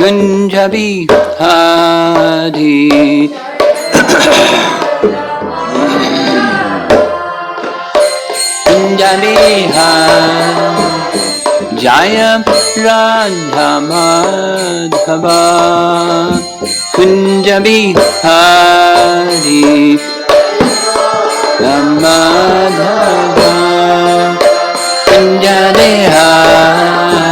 Kunja Bihari Kunja Bihari Jaya Radha Madhava Kunja Bihari Madhava Kunja Bihari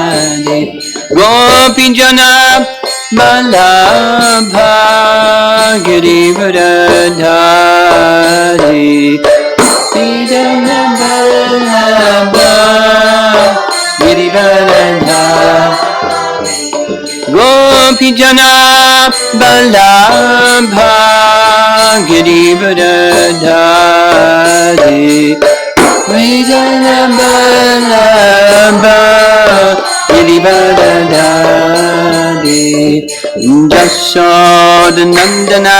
Gopi Jana Malabha Girivardhari Pidana Malabha Girivardhari Gopi Jana Malabha Girivardhari Pidana Malabha Girivardhari Jasoda Nandana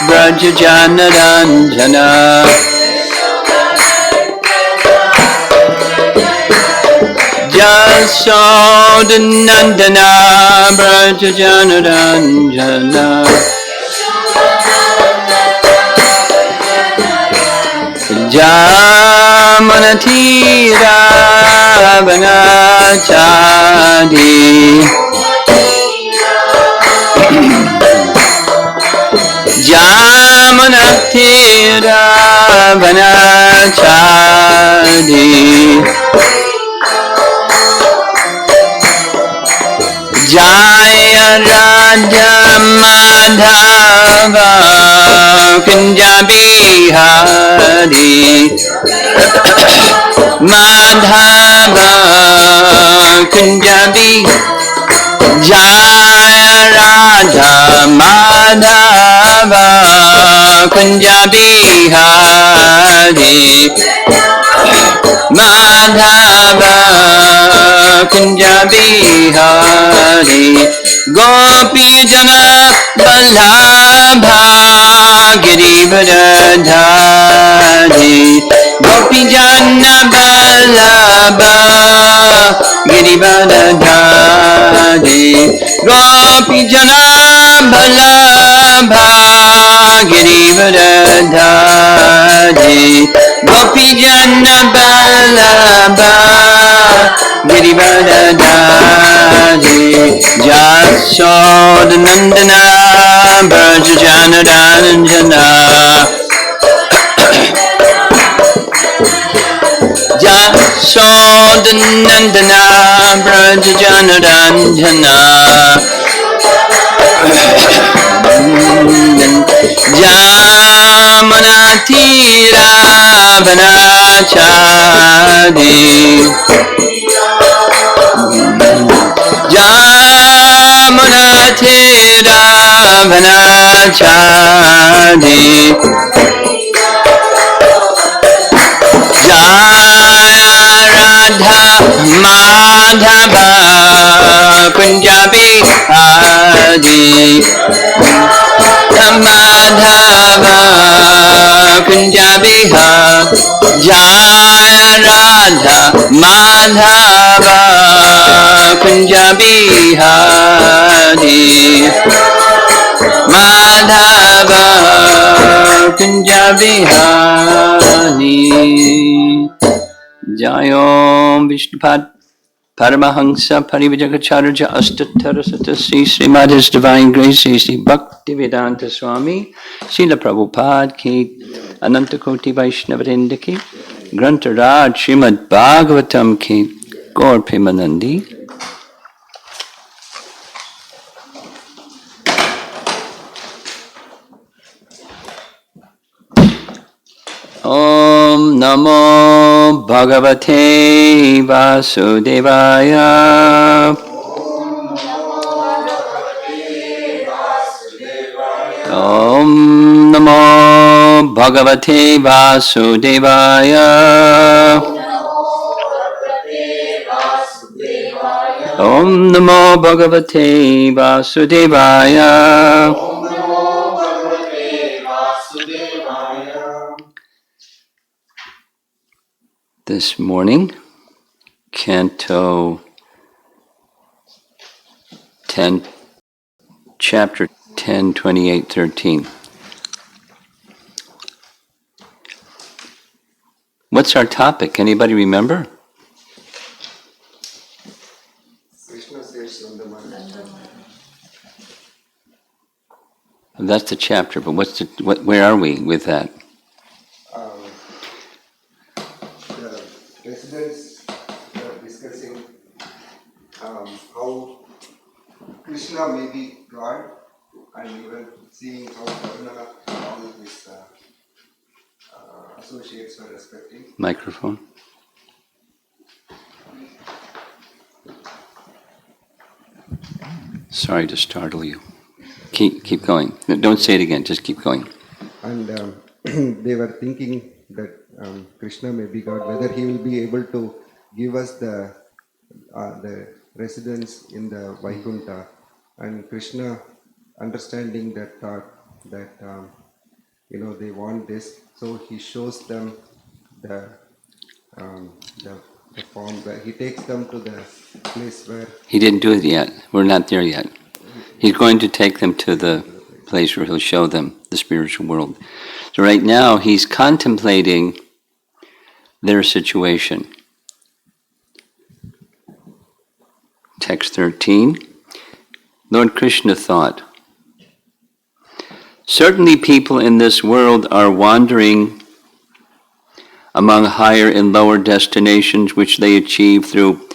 Vrajajana Ranjana Jasoda Nandana Vrajajana Ranjana Jamanatira Vanachadi Jamanatira Vanachadi Jaya Raja Madhava Kunja Bihari Madhava Kunja Bihari Jaya Raja Madhava Kunja Bihari Madhava Kunja Bihari Gopi Jana Vallabha Girivardhari Gopi Jana Vallabha Girivardhari Gopi Jana Vallabha Girivardhari Gopi Jana Vallabha Girivardhari Jasoda Nandana Vrajajana Ranjana Jasoda Nandana Vrajajana Ranjana Jamanatira Vanachadi Jamanatira Vanachadi Jaya Radha Madhava Kunja Bihari Madhava Kunja Bihari Jaya Radha Madhava Kunja Bihari Madhava Kunja Bihari Jayom Vishnupad Paramahansa Parivajagacharya Astatara Satasi Srimad His Divine Grace Sri Bhaktivedanta Swami Srila Prabhupada Ki Ananta Koti Vaishnavrinda Ki Grantaraj Srimad Bhagavatam Ki Gaur Premanandi Om Namo Bhagavate Vasudevaya Om Namo Bhagavate Vasudevaya Om Namo Bhagavate Vasudevaya This morning, Canto 10 chapter 10, 28, 13. What's our topic? Anybody remember? Krishna says Nanda Maharaj. That's the chapter, but where are we with that? The residents are discussing how Krishna may be God, and even seeing how Krsna and all his associates were respecting. Microphone. Sorry to startle you. Keep going. Don't say it again. Just keep going. And they were thinking that Krishna may be God, whether he will be able to give us the residence in the Vaikuntha. And Krishna, understanding that thought that they want this, so he shows them the the form where he takes them to the place where He didn't do it yet. We're not there yet. He's going to take them to the place where he'll show them the spiritual world. So right now he's contemplating their situation. Text 13. Lord Krishna thought, certainly people in this world are wandering among higher and lower destinations which they achieve through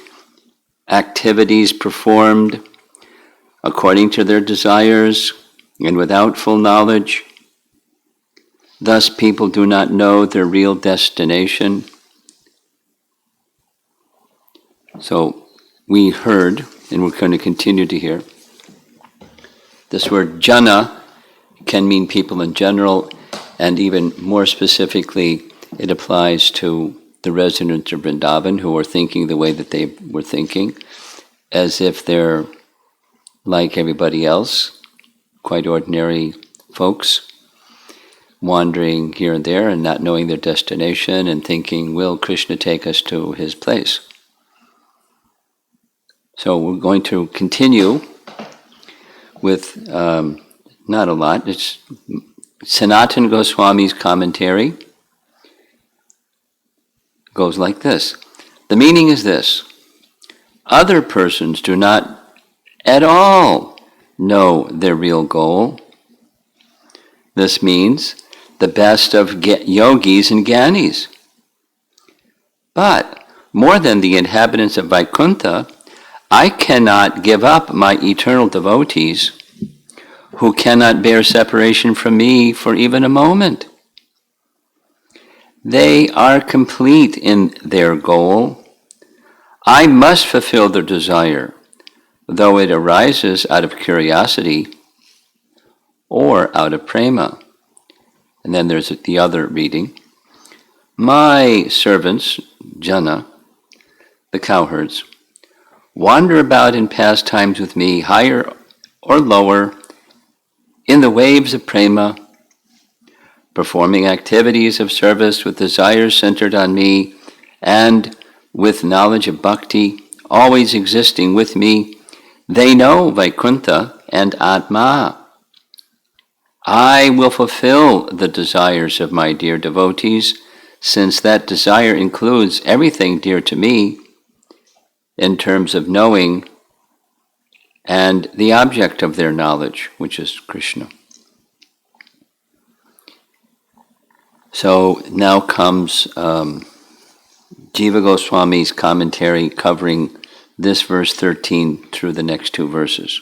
activities performed according to their desires and without full knowledge. Thus people do not know their real destination. So we heard, and we're going to continue to hear, this word jana can mean people in general, and even more specifically, it applies to the residents of Vrindavan who are thinking the way that they were thinking, as if they're like everybody else, quite ordinary folks, wandering here and there and not knowing their destination and thinking, will Krishna take us to his place? So we're going to continue with not a lot. It's Sanatana Goswami's commentary. Goes like this. The meaning is this. Other persons do not at all know their real goal. This means the best of yogis and gyanis. But more than the inhabitants of Vaikuntha, I cannot give up my eternal devotees who cannot bear separation from me for even a moment. They are complete in their goal. I must fulfill their desire, though it arises out of curiosity or out of prema. And then there's the other reading. My servants, jana, the cowherds, wander about in pastimes with me, higher or lower, in the waves of prema, performing activities of service with desires centered on me, and with knowledge of bhakti, always existing with me. They know Vaikuntha and Atma. I will fulfill the desires of my dear devotees, since that desire includes everything dear to me in terms of knowing and the object of their knowledge, which is Krishna. So now comes Jiva Goswami's commentary covering this verse 13 through the next two verses.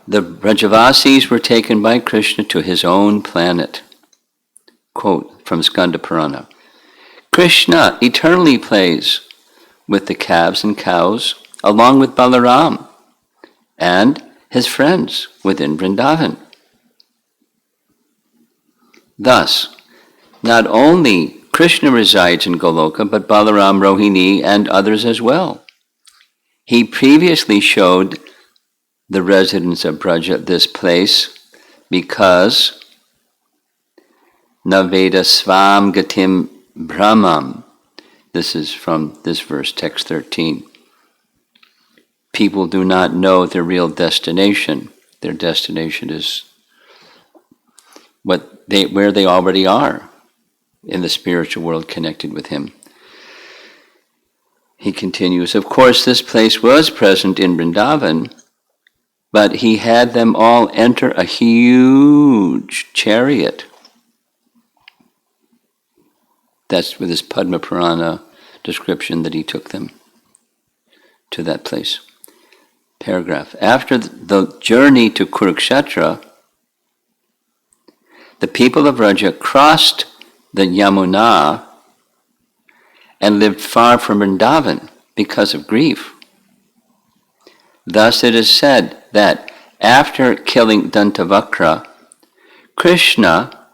The Brajavasis were taken by Krishna to his own planet. Quote from Skanda Purana. Krishna eternally plays with the calves and cows along with Balaram and his friends within Vrindavan. Thus, not only Krishna resides in Goloka, but Balaram, Rohini, and others as well. He previously showed the residents of Braja this place because Naveda Svam Gatim Brahmam. This is from this verse, text 13. people do not know their real destination. Their destination is where they already are in the spiritual world connected with him. He continues, of course, this place was present in Vrindavan, but he had them all enter a huge chariot. That's with his Padma Purana description that he took them to that place. Paragraph. After the journey to Kurukshetra, the people of Vraja crossed the Yamuna and lived far from Vrindavan because of grief. Thus it is said that after killing Dantavakra, Krishna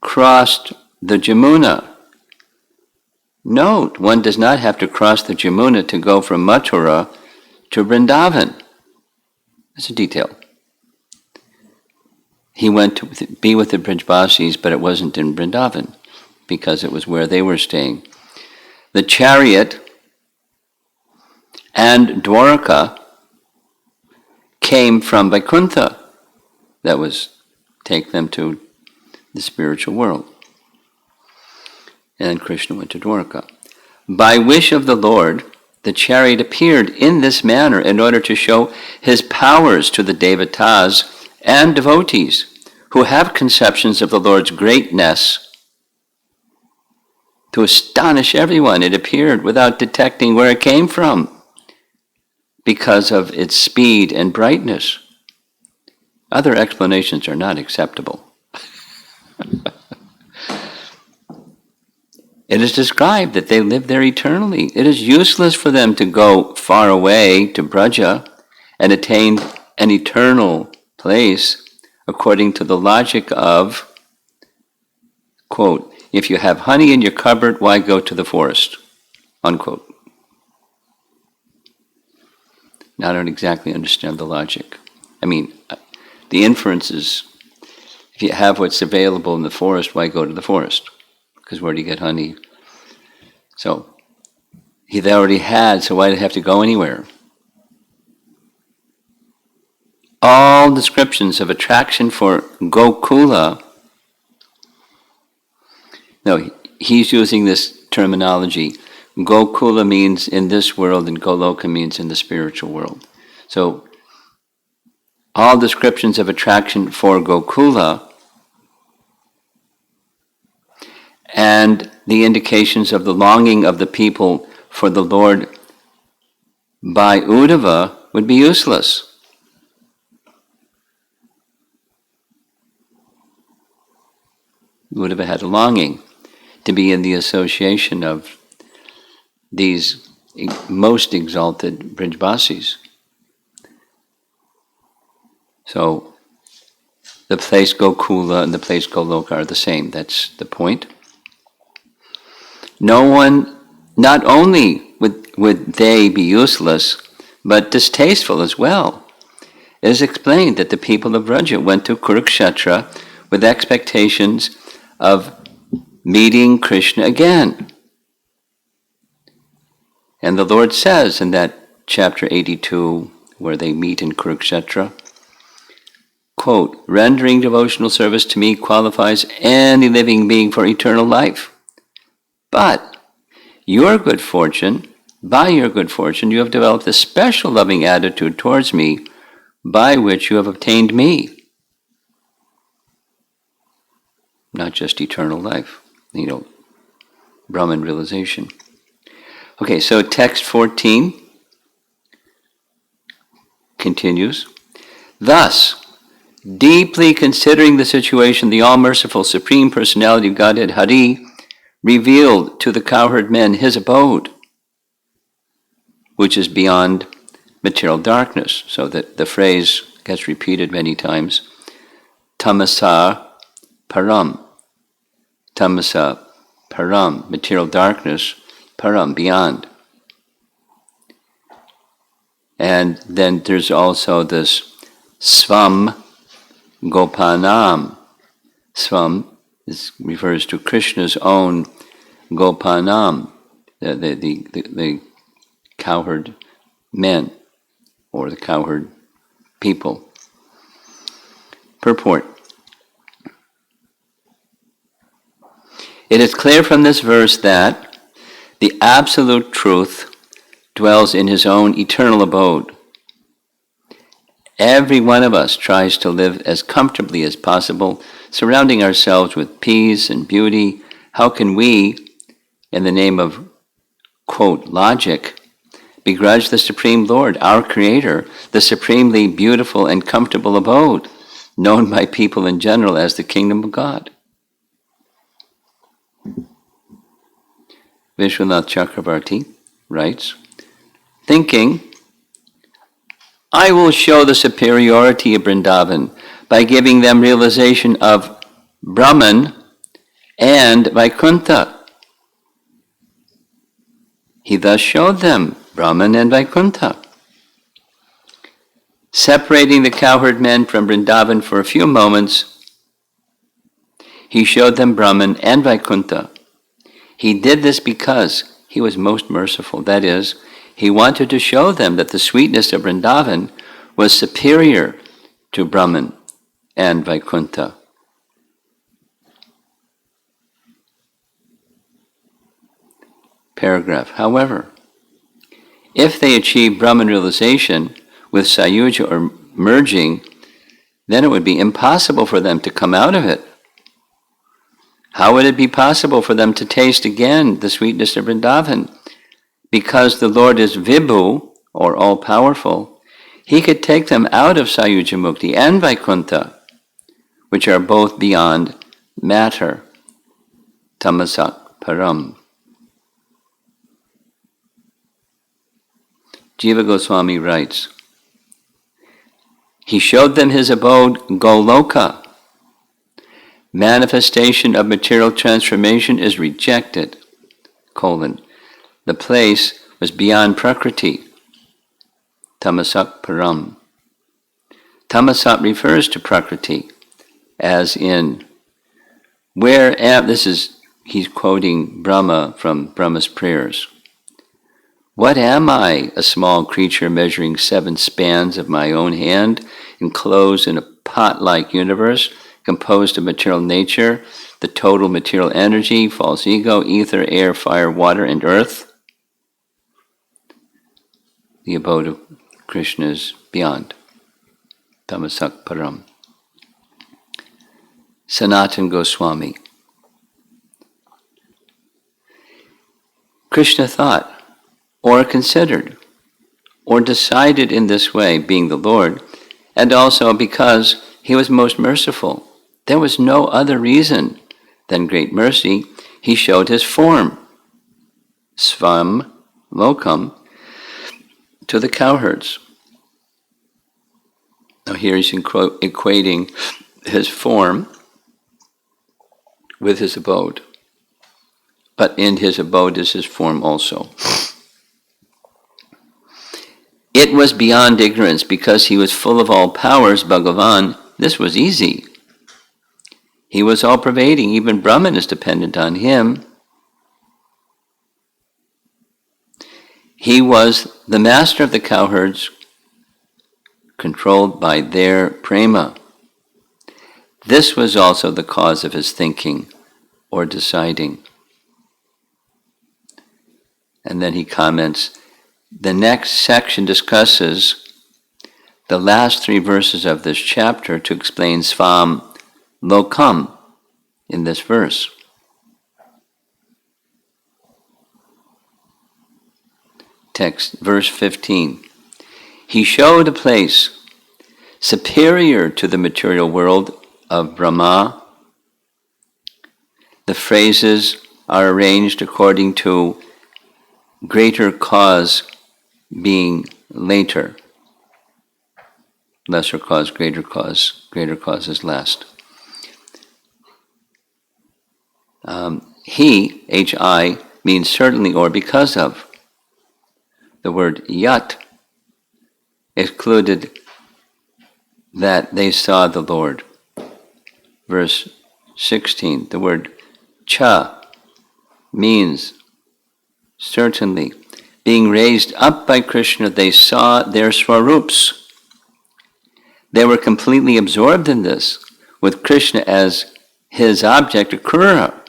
crossed the Jamuna. Note, one does not have to cross the Jamuna to go from Mathura to Vrindavan. That's a detail. He went to be with the Brijbasis, but it wasn't in Vrindavan because it was where they were staying. The chariot and Dwaraka came from Vaikuntha. That was take them to the spiritual world. And Krishna went to Dwaraka. By wish of the Lord, the chariot appeared in this manner in order to show his powers to the devatas and devotees who have conceptions of the Lord's greatness. To astonish everyone, it appeared without detecting where it came from because of its speed and brightness. Other explanations are not acceptable. It is described that they live there eternally. It is useless for them to go far away to Braja and attain an eternal place according to the logic of, quote, if you have honey in your cupboard, why go to the forest? Unquote. Now, I don't exactly understand the logic. I mean, the inference is, if you have what's available in the forest, why go to the forest? Because where do you get honey? So, he already had, so why did he have to go anywhere? All descriptions of attraction for Gokula, no, he's using this terminology. Gokula means in this world and Goloka means in the spiritual world. So, all descriptions of attraction for Gokula and the indications of the longing of the people for the Lord by Uddhava would be useless. Uddhava had a longing to be in the association of these most exalted Brijbasis. So the place Gokula and the place Goloka are the same. That's the point. No one, not only would they be useless, but distasteful as well. It is explained that the people of Vraja went to Kurukshetra with expectations of meeting Krishna again. And the Lord says in that chapter 82, where they meet in Kurukshetra, quote, rendering devotional service to me qualifies any living being for eternal life. But by your good fortune, you have developed a special loving attitude towards me, by which you have obtained me. Not just eternal life, Brahman realization. Okay, so text 14 continues. Thus, deeply considering the situation, the all-merciful Supreme Personality of Godhead, Hari, revealed to the cowherd men his abode, which is beyond material darkness. So that the phrase gets repeated many times. Tamasa param. Tamasa param, material darkness, param, beyond. And then there's also this svam gopanam. Svam refers to Krishna's own gopanam, the cowherd men, or the cowherd people. Purport. It is clear from this verse that the absolute truth dwells in his own eternal abode. Every one of us tries to live as comfortably as possible, surrounding ourselves with peace and beauty. How can we, in the name of, quote, logic, begrudge the Supreme Lord, our Creator, the supremely beautiful and comfortable abode, known by people in general as the Kingdom of God? Vishwanath Chakravarti writes, thinking, I will show the superiority of Vrindavan by giving them realization of Brahman and Vaikuntha. He thus showed them Brahman and Vaikuntha. Separating the cowherd men from Vrindavan for a few moments, he showed them Brahman and Vaikuntha. He did this because he was most merciful. That is, he wanted to show them that the sweetness of Vrindavan was superior to Brahman and Vaikuntha. Paragraph. However, if they achieve Brahman realization with Sayuja or merging, then it would be impossible for them to come out of it. How would it be possible for them to taste again the sweetness of Vrindavan? Because the Lord is Vibhu, or all-powerful, he could take them out of Sayuja Mukti and Vaikuntha, which are both beyond matter, tamasak param. Jiva Goswami writes, he showed them his abode, Goloka. Manifestation of material transformation is rejected, the place was beyond Prakriti, tamasak param. Tamasat refers to Prakriti, as in, he's quoting Brahma from Brahma's prayers. What am I, a small creature measuring 7 spans of my own hand, enclosed in a pot-like universe, composed of material nature, the total material energy, false ego, ether, air, fire, water, and earth? The abode of Krishna is beyond. Tamasak param. Sanatan Goswami. Krishna thought, or considered, or decided in this way, being the Lord, and also because he was most merciful. There was no other reason than great mercy. He showed his form, svam lokam, to the cowherds. Now here he's equating his form with his abode. But in his abode is his form also. It was beyond ignorance because he was full of all powers, Bhagavan. This was easy. He was all-pervading. Even Brahman is dependent on him. He was the master of the cowherds, controlled by their prema. This was also the cause of his thinking or deciding. And then he comments, the next section discusses the last 3 verses of this chapter to explain svam lokam in this verse. Text, verse 15. He showed a place superior to the material world of Brahma. The phrases are arranged according to greater cause being later. Lesser cause, greater cause is last. He, H-I, means certainly or because of. The word yat excluded that they saw the Lord. Verse 16, the word cha means certainly, being raised up by Krishna, they saw their swarups. They were completely absorbed in this, with Krishna as his object. Akrura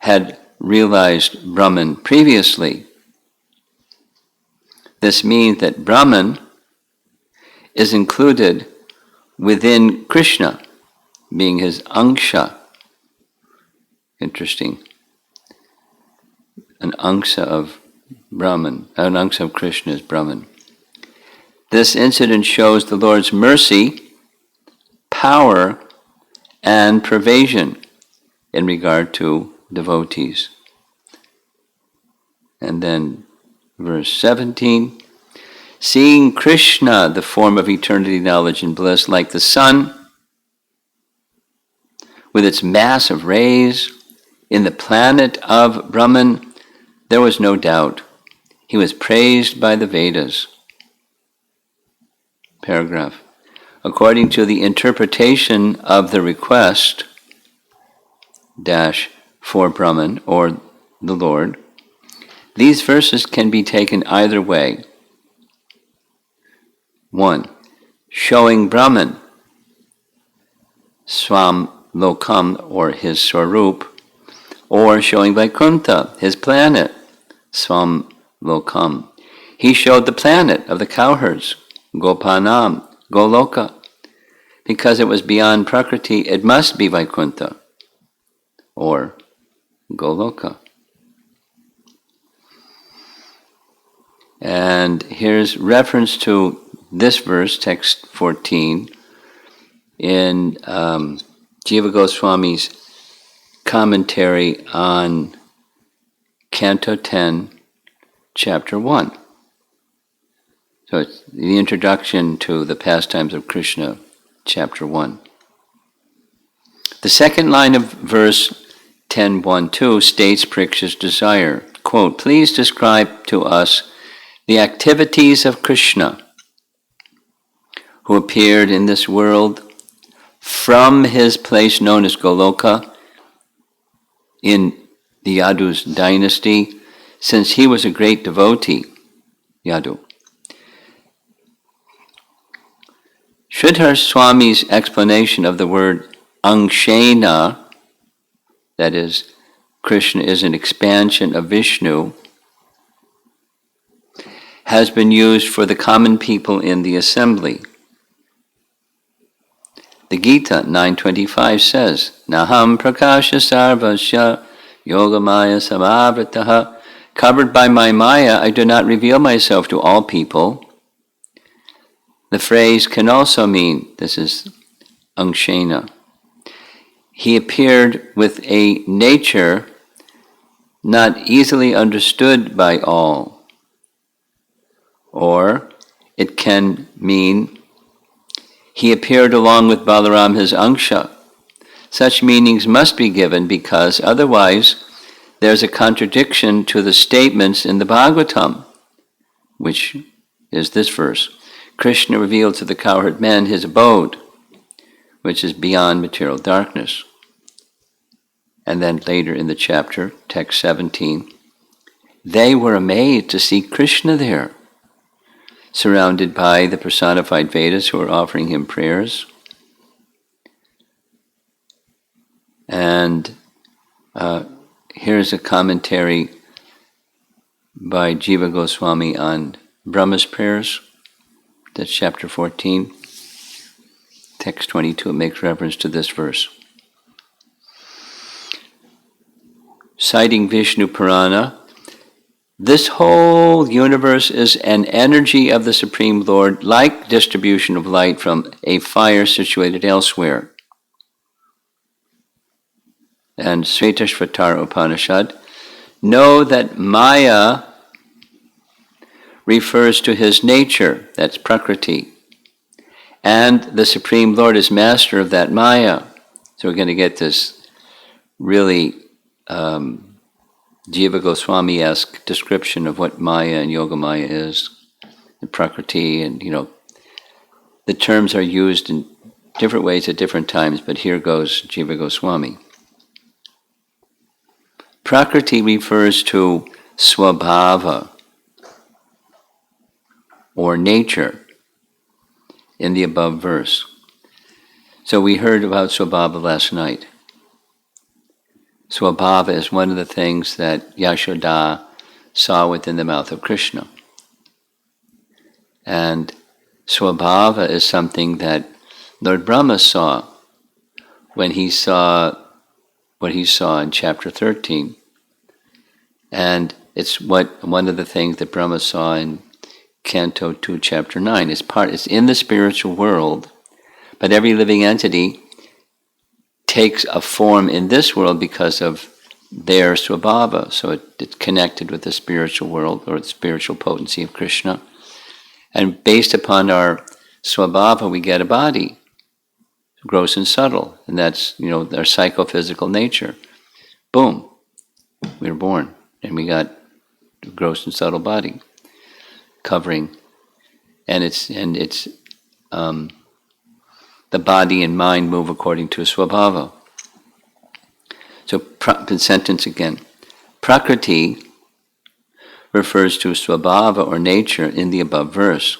had realized Brahman previously. This means that Brahman is included within Krishna, being his angsha. Interesting. An angsha of Brahman, an angsha of Krishna is Brahman. This incident shows the Lord's mercy, power, and pervasion in regard to devotees. And then verse 17, seeing Krishna, the form of eternity, knowledge, and bliss, like the sun, with its mass of rays, in the planet of Brahman, there was no doubt. He was praised by the Vedas. Paragraph. According to the interpretation of the request, for Brahman, or the Lord, these verses can be taken either way. 1. Showing Brahman, Swam Lokam, or his Swarup, or showing Vaikuntha, his planet, Swam Lokam. He showed the planet of the cowherds, Gopanam, Goloka. Because it was beyond Prakriti, it must be Vaikuntha, or Goloka. And here's reference to this verse, text 14, in Jiva Goswami's commentary on Canto 10, Chapter 1. So it's the introduction to the pastimes of Krishna, Chapter 1. The second line of verse 10.1.2 states Parikshit's desire. Quote, please describe to us the activities of Krishna, who appeared in this world from his place known as Goloka in the Yadu's dynasty, since he was a great devotee, Yadu. Sridhar Swami's explanation of the word Angshena, that is, Krishna is an expansion of Vishnu, has been used for the common people in the assembly. The Gita 9.25 says, Naham prakasha sarvasya yogamaya samavrataha. Covered by my maya, I do not reveal myself to all people. The phrase can also mean, this is Angshena, he appeared with a nature not easily understood by all. Or it can mean he appeared along with Balaram, his Angsha. Such meanings must be given because otherwise there's a contradiction to the statements in the Bhagavatam, which is this verse. Krishna revealed to the cowherd men his abode, which is beyond material darkness. And then later in the chapter, text 17, they were amazed to see Krishna there, surrounded by the personified Vedas who are offering him prayers. And here's a commentary by Jiva Goswami on Brahma's prayers. That's chapter 14. Text 22, it makes reference to this verse. Citing Vishnu Purana, this whole universe is an energy of the Supreme Lord, like distribution of light from a fire situated elsewhere. And Svetashvatara Upanishad, know that Maya refers to his nature, that's Prakriti, and the Supreme Lord is master of that Maya. So we're going to get this really Jiva Goswami-esque description of what Maya and Yoga Maya is, and Prakriti, and the terms are used in different ways at different times, but here goes Jiva Goswami. Prakriti refers to Swabhava, or nature in the above verse. So we heard about Swabhava last night. Swabhava is one of the things that Yashoda saw within the mouth of Krishna. And Swabhava is something that Lord Brahma saw when he saw what he saw in chapter 13. And it's one of the things that Brahma saw in Canto 2, chapter 9. It's in the spiritual world, but every living entity takes a form in this world because of their swabhava. So it's connected with the spiritual world or the spiritual potency of Krishna. And based upon our swabhava, we get a body, gross and subtle. And that's, our psychophysical nature. Boom, we were born. And we got a gross and subtle body covering. And it's the body and mind move according to a swabhava. So, the sentence again. Prakriti refers to swabhava or nature in the above verse.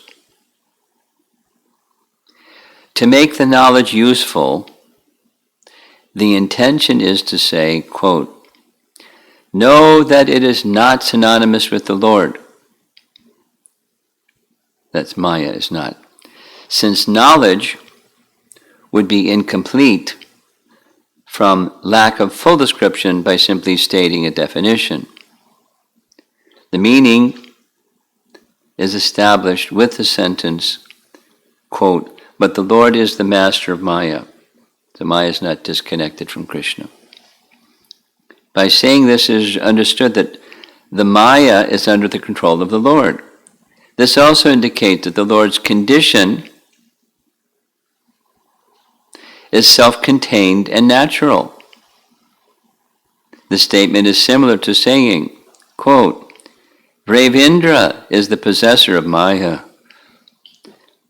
To make the knowledge useful, the intention is to say, quote, know that it is not synonymous with the Lord. That's Maya, is not. Since knowledge would be incomplete from lack of full description by simply stating a definition. The meaning is established with the sentence, quote, but the Lord is the master of Maya. So Maya is not disconnected from Krishna. By saying this, it is understood that the Maya is under the control of the Lord. This also indicates that the Lord's condition is self-contained and natural. The statement is similar to saying, quote, Ravindra is the possessor of Maya.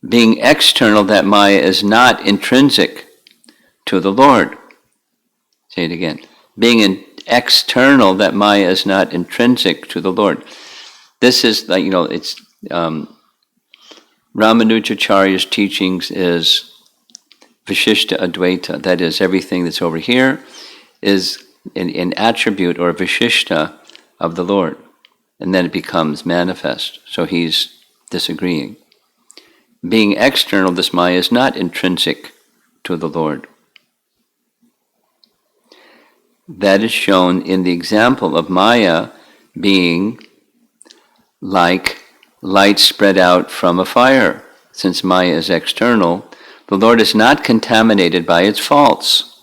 Being external, that Maya is not intrinsic to the Lord. Say it again. Being external, that Maya is not intrinsic to the Lord. This is like, it's Ramanujacharya's teachings is Vishishta Advaita. That is, everything that's over here is an attribute or Vishishta of the Lord. And then it becomes manifest. So he's disagreeing. Being external, this Maya is not intrinsic to the Lord. That is shown in the example of Maya being like light spread out from a fire. Since Maya is external, the Lord is not contaminated by its faults.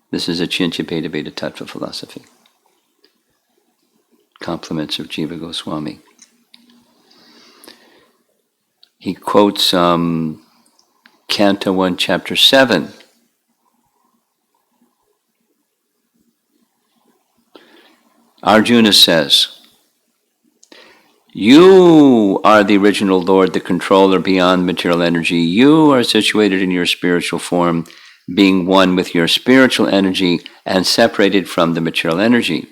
This is a Chinchapeta Veda Tattva philosophy. Compliments of Jiva Goswami. He quotes Canto 1, Chapter 7. Arjuna says, you are the original Lord, the controller beyond material energy. You are situated in your spiritual form, being one with your spiritual energy and separated from the material energy.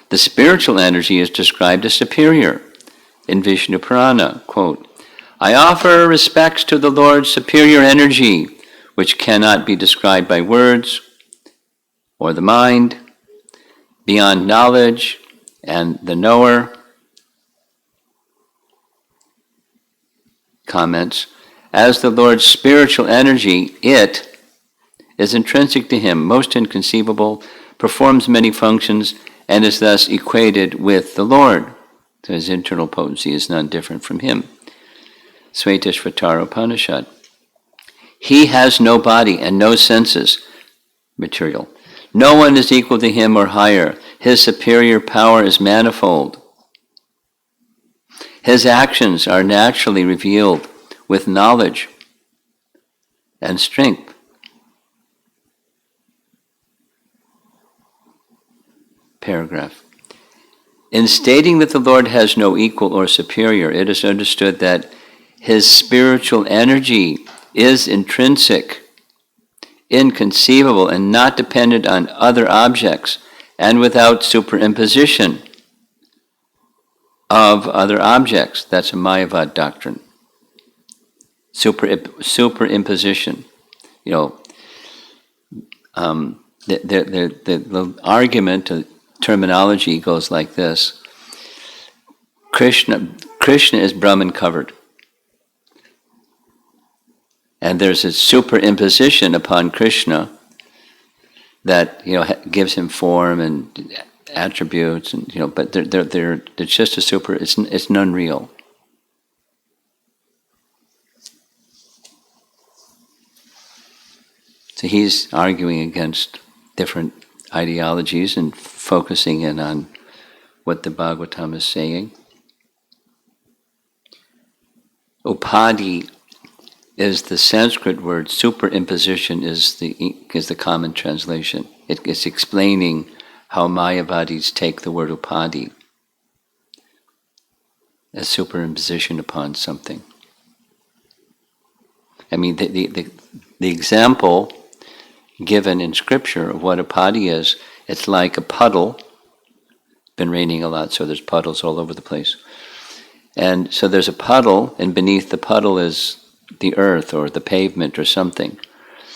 The spiritual energy is described as superior in Vishnu Purana. Quote, I offer respects to the Lord's superior energy, which cannot be described by words or the mind, beyond knowledge and the knower. Comments, as the Lord's spiritual energy, it is intrinsic to him, most inconceivable, performs many functions, and is thus equated with the Lord. So his internal potency is none different from him. Svetashvatara Upanishad. He has no body and no senses, material. No one is equal to him or higher. His superior power is manifold. His actions are naturally revealed with knowledge and strength. Paragraph. In stating that the Lord has no equal or superior, it is understood that his spiritual energy is intrinsic, inconceivable, and not dependent on other objects, and without superimposition. of other objects. That's a Mayavad doctrine. Superimposition. You know, the argument, the terminology goes like this. Krishna is Brahman covered. And there's a superimposition upon Krishna that, you know, gives him form and attributes, and, you know, but it's just a super. It's non-real. So he's arguing against different ideologies and focusing in on what the Bhagavatam is saying. Upadhi is the Sanskrit word. Superimposition is the common translation. It's explaining how Mayavadis take the word upadhi as superimposition upon something. I mean, the example given in scripture of what upadhi is, it's like a puddle. Been raining a lot, so there's puddles all over the place. And so there's a puddle, and beneath the puddle is the earth or the pavement or something.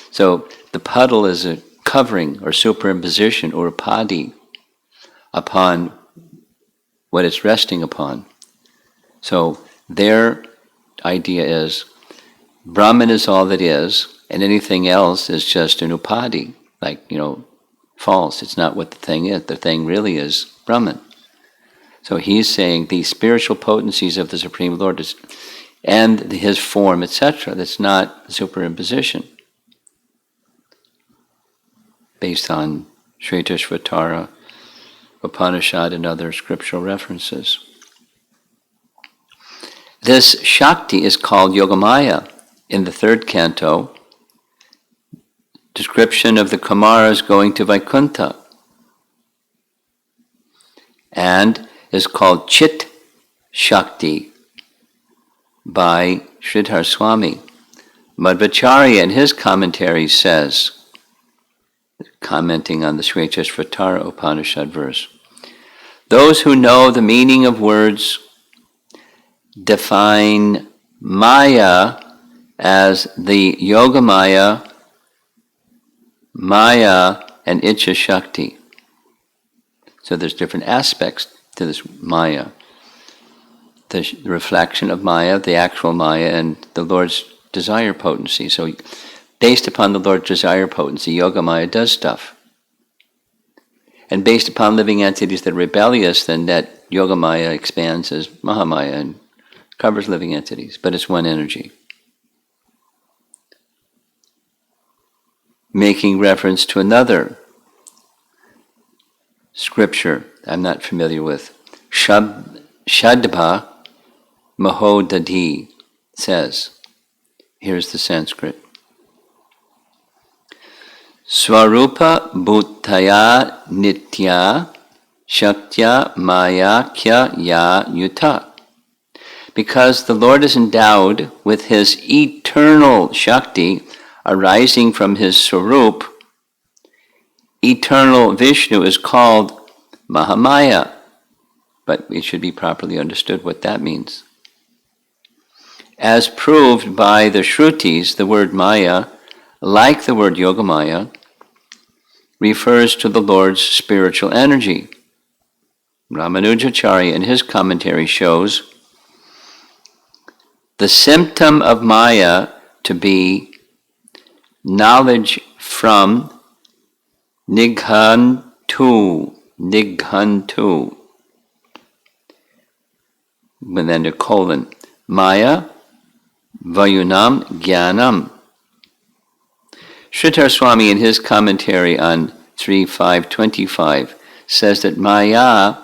So the puddle is a covering or superimposition or upadhi upon what it's resting upon. So their idea is Brahman is all that is, and anything else is just an upadhi, like, you know, false. It's not what the thing is. The thing really is Brahman. So he's saying the spiritual potencies of the Supreme Lord and his form, etc., that's not superimposition. Based on Shvetashvatara, Upanishad, and other scriptural references. This Shakti is called Yogamaya in the 3rd canto, description of the Kumaras going to Vaikuntha, and is called Chit Shakti by Sridhar Swami. Madhvacharya in his commentary says, commenting on the Shvetashvatara Upanishad verse, those who know the meaning of words define Maya as the Yogamaya, Maya, and Ichcha Shakti. So there's different aspects to this Maya. The reflection of Maya, the actual Maya, and the Lord's desire potency. So based upon the Lord's desire potency, Yogamaya does stuff. And based upon living entities that are rebellious, then that Yogamaya expands as Mahamaya and covers living entities, but it's one energy. Making reference to another scripture I'm not familiar with, Shadbha Mahodadhi says, here's the Sanskrit, Swarupa Bhutaya Nitya Shaktya Maya Kya Ya Yuta. Because the Lord is endowed with his eternal Shakti arising from his Swarup, eternal Vishnu is called Mahamaya. But it should be properly understood what that means. As proved by the Shrutis, the word Maya, like the word Yogamaya, refers to the Lord's spiritual energy. Ramanujacharya in his commentary shows the symptom of Maya to be knowledge from Nighantu, and then a colon, Maya Vayunam Jnanam. Sridhar Swami in his commentary on 3.5.25 says that Maya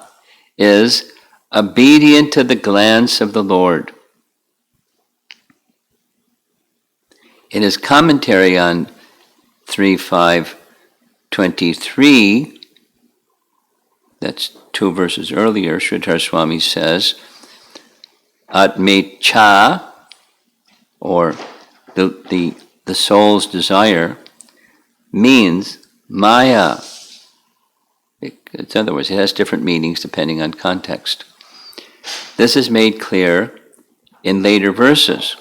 is obedient to the glance of the Lord. In his commentary on 3.5.23, that's 2 verses earlier, Sridhar Swami says, Atmecha, or the soul's desire, means Maya. In other words, it has different meanings depending on context. This is made clear in later verses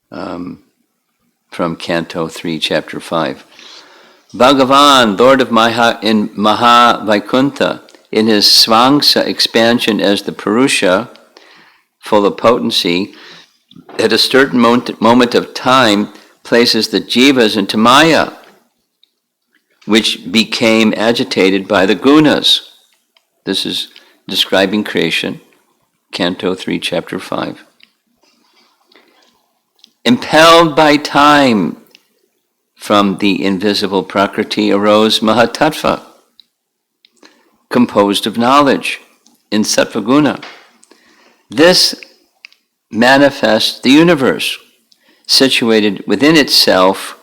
from Canto 3, Chapter 5. Bhagavan, Lord of in Maha Vaikuntha, in his Svangsa expansion as the Purusha, full of potency, at a certain moment of time, places the jivas into Maya, which became agitated by the gunas. This is describing creation, Canto 3, Chapter 5. Impelled by time from the invisible Prakriti arose Mahatattva, composed of knowledge in Sattvaguna. This manifests the universe, situated within itself,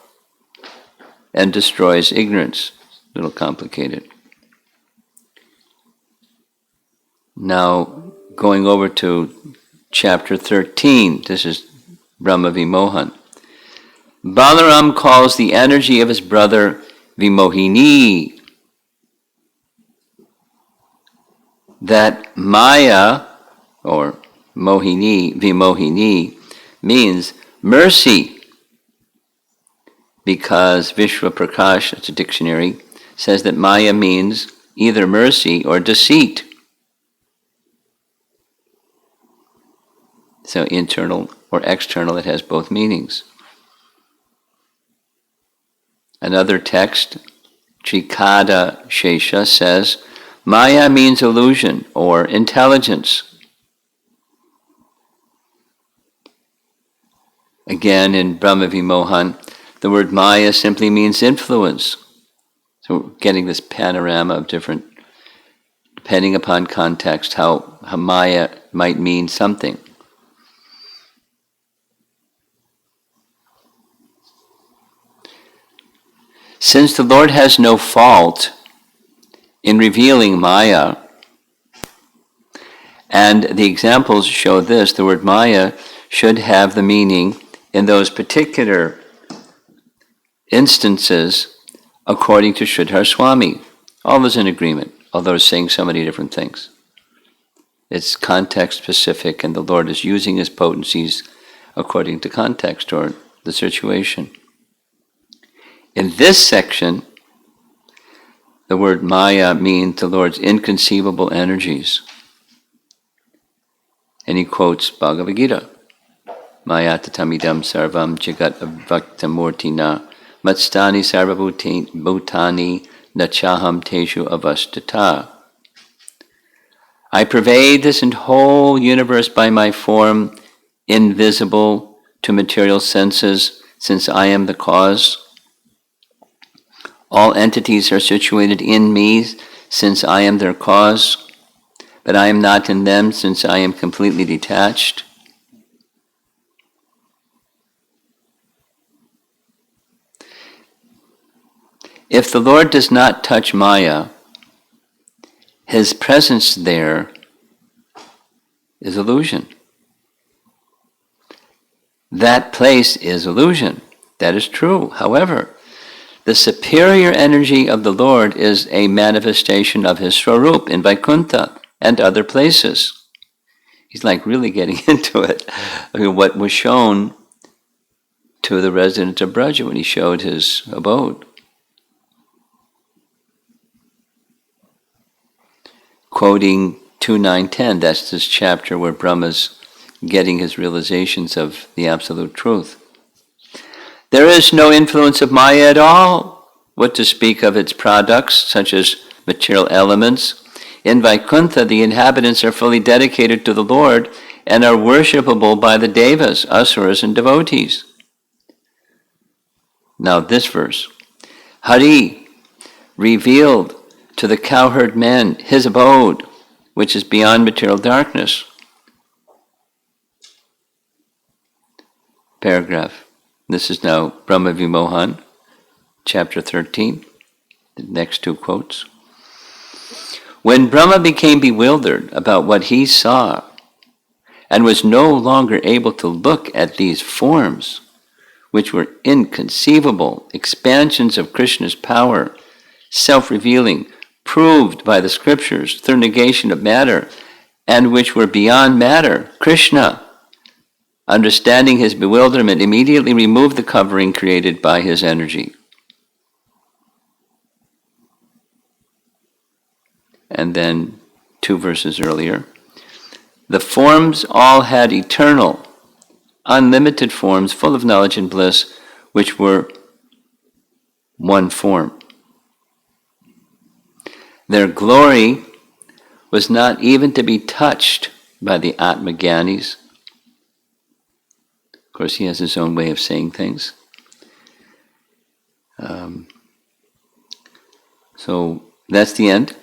and destroys ignorance. A little complicated. Now, going over to chapter 13, this is Brahma Vimohan. Balaram calls the energy of his brother Vimohini. That Maya, or Mohini, Vimohini, means mercy, because Vishwa Prakash, it's a dictionary, says that Maya means either mercy or deceit. So internal or external, it has both meanings. Another text, Trikada Shesha, says, Maya means illusion or intelligence. Again, in Brahma Vimohan, the word Maya simply means influence. So we're getting this panorama of different, depending upon context, how Maya might mean something. Since the Lord has no fault in revealing Maya, and the examples show this, the word Maya should have the meaning in those particular instances according to Sridhar Swami. All is in agreement, although it's saying so many different things. It's context specific, and the Lord is using his potencies according to context or the situation. In this section, the word Maya means the Lord's inconceivable energies. And he quotes Bhagavad Gita. Maya tatamidam sarvam jagat avaktamurtina matstani sarvabhutani nachaham teshu avastata. I pervade this whole universe by my form, invisible to material senses, since I am the cause. All entities are situated in me, since I am their cause, but I am not in them, since I am completely detached. If the Lord does not touch Maya, his presence there is illusion. That place is illusion. That is true. However, the superior energy of the Lord is a manifestation of his Swarup in Vaikuntha and other places. He's like really getting into it. I mean, what was shown to the resident of Braja when he showed his abode. Quoting 2.9.10, that's this chapter where Brahma's getting his realizations of the absolute truth. There is no influence of Maya at all, what to speak of its products, such as material elements. In Vaikuntha, the inhabitants are fully dedicated to the Lord and are worshipable by the devas, asuras, and devotees. Now this verse. Hari revealed to the cowherd man his abode, which is beyond material darkness. Paragraph. This is now Brahma Vimohan, chapter 13, the next two quotes. When Brahma became bewildered about what he saw and was no longer able to look at these forms, which were inconceivable expansions of Krishna's power, self-revealing, proved by the scriptures through negation of matter, and which were beyond matter. Krishna, understanding his bewilderment, immediately removed the covering created by his energy. And then 2 verses earlier, the forms all had eternal, unlimited forms full of knowledge and bliss, which were one form. Their glory was not even to be touched by the Atmagyanis. Of course, he has his own way of saying things. So that's the end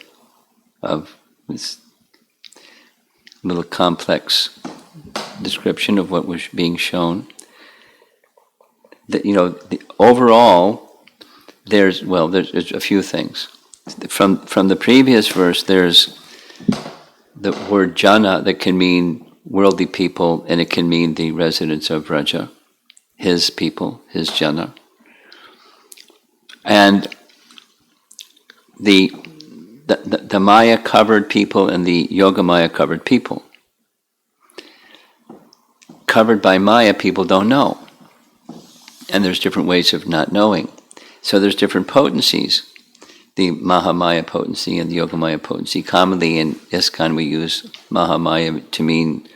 of this little complex description of what was being shown. That, overall, there's a few things. From the previous verse, there's the word jana that can mean worldly people, and it can mean the residents of Vraja, his people, his jana. And the Maya covered people and the Yoga Maya covered people. Covered by Maya, people don't know. And there's different ways of not knowing. So there's different potencies. The Mahamaya potency and the Yogamaya potency. Commonly in ISKCON we use Mahamaya to mean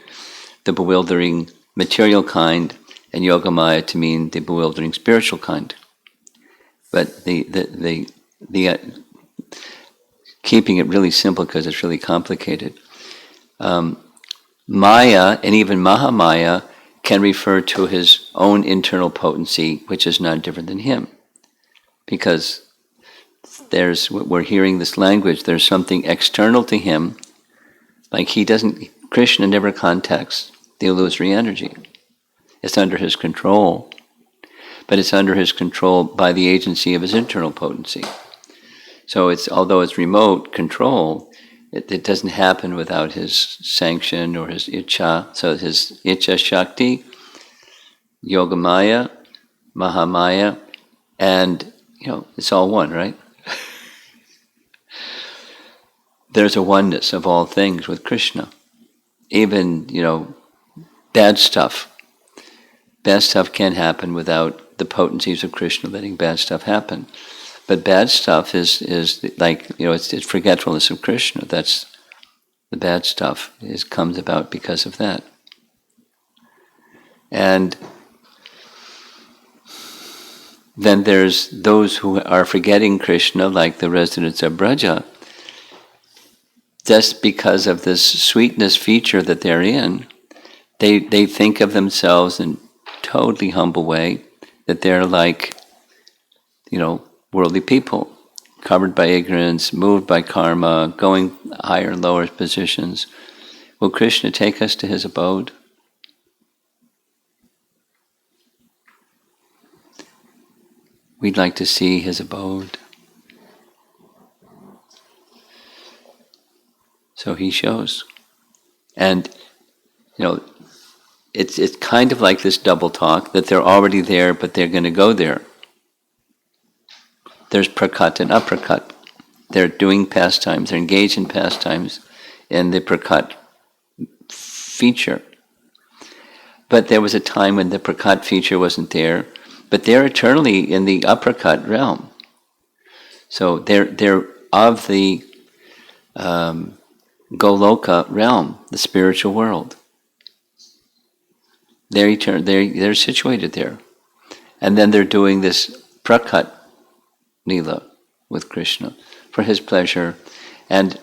the bewildering material kind, and Yogamaya to mean the bewildering spiritual kind. But the keeping it really simple because it's really complicated. Maya and even Mahamaya can refer to his own internal potency, which is not different than him, because we're hearing this language, there's something external to him, like Krishna never contacts the illusory energy. It's under his control, but it's under his control by the agency of his internal potency. So although it's remote control, it doesn't happen without his sanction or his Icha. So his Icha Shakti, Yogamaya, Mahamaya, and it's all one, right? There's a oneness of all things with Krishna. Even, bad stuff. Bad stuff can't happen without the potencies of Krishna letting bad stuff happen. But bad stuff is like, it's forgetfulness of Krishna. That's the bad stuff comes about because of that. And then there's those who are forgetting Krishna, like the residents of Braja, just because of this sweetness feature that they're in. They think of themselves in totally humble way, that they're like, worldly people, covered by ignorance, moved by karma, going higher and lower positions. Will Krishna take us to his abode? We'd like to see his abode. So he shows. And, it's kind of like this double talk, that they're already there, but they're going to go there. There's prakat and aprakat. They're doing pastimes, they're engaged in pastimes in the prakat feature. But there was a time when the prakat feature wasn't there, but they're eternally in the aprakat realm. So they're of the Goloka realm, the spiritual world. They're situated there. And then they're doing this prakat Leela with Krishna for his pleasure and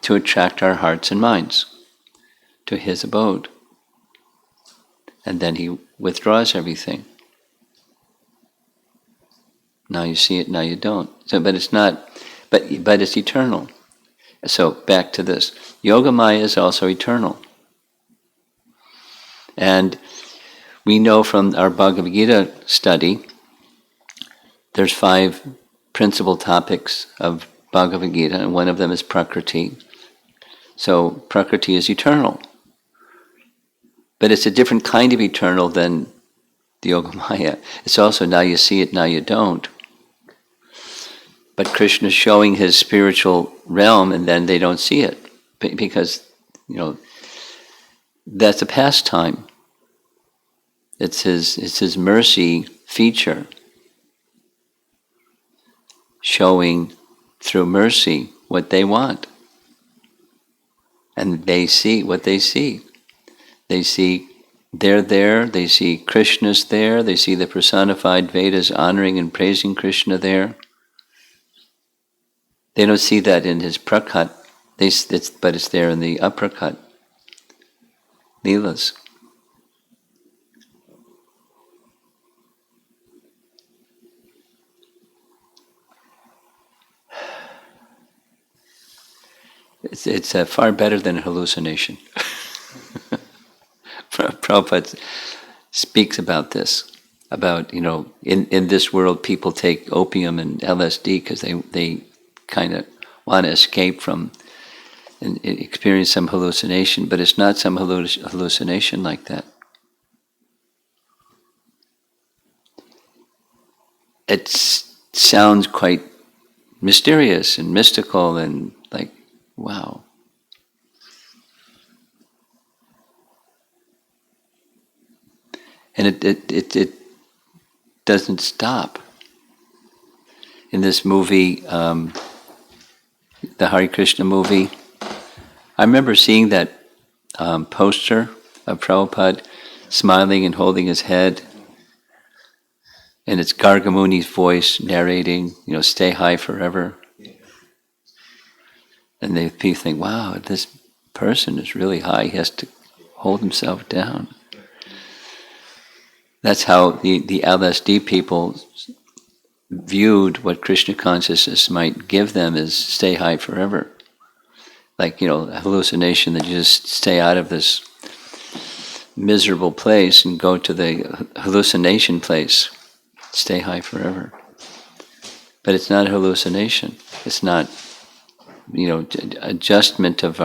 to attract our hearts and minds to his abode. And then he withdraws everything. Now you see it, now you don't. So, but it's not, but it's eternal. So back to this. Yogamaya is also eternal. And we know from our Bhagavad Gita study, there's 5 principal topics of Bhagavad Gita, and one of them is Prakriti. So Prakriti is eternal. But it's a different kind of eternal than the Yogamaya. It's also now you see it, now you don't. But Krishna's showing his spiritual realm, and then they don't see it because, that's a pastime. It's his mercy feature, showing through mercy what they want, and they see what they see. They see they're there. They see Krishna's there. They see the personified Vedas honoring and praising Krishna there. They don't see that in his prakat, but it's there in the aprakat leelas. It's far better than a hallucination. Prabhupada speaks about this, about, in this world people take opium and LSD because they kind of want to escape from and experience some hallucination, but it's not some hallucination like that. It sounds quite mysterious and mystical and like, wow. And it doesn't stop. In this movie, the Hare Krishna movie, I remember seeing that poster of Prabhupada smiling and holding his head, and it's Gargamuni's voice narrating, stay high forever. And people think, wow, this person is really high, he has to hold himself down. That's how the LSD people viewed what Krishna consciousness might give them, is stay high forever. Like, a hallucination that you just stay out of this miserable place and go to the hallucination place, stay high forever. But it's not a hallucination. It's not, adjustment of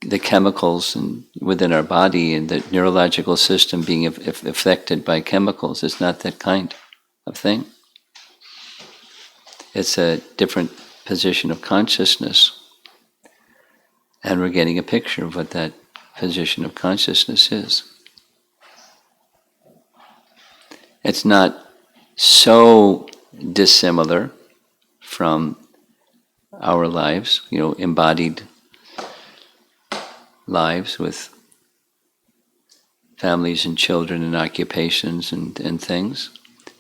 the chemicals within our body and the neurological system being affected by chemicals. It's not that kind of thing. It's a different position of consciousness. And we're getting a picture of what that position of consciousness is. It's not so dissimilar from our lives, embodied lives with families and children and occupations and things.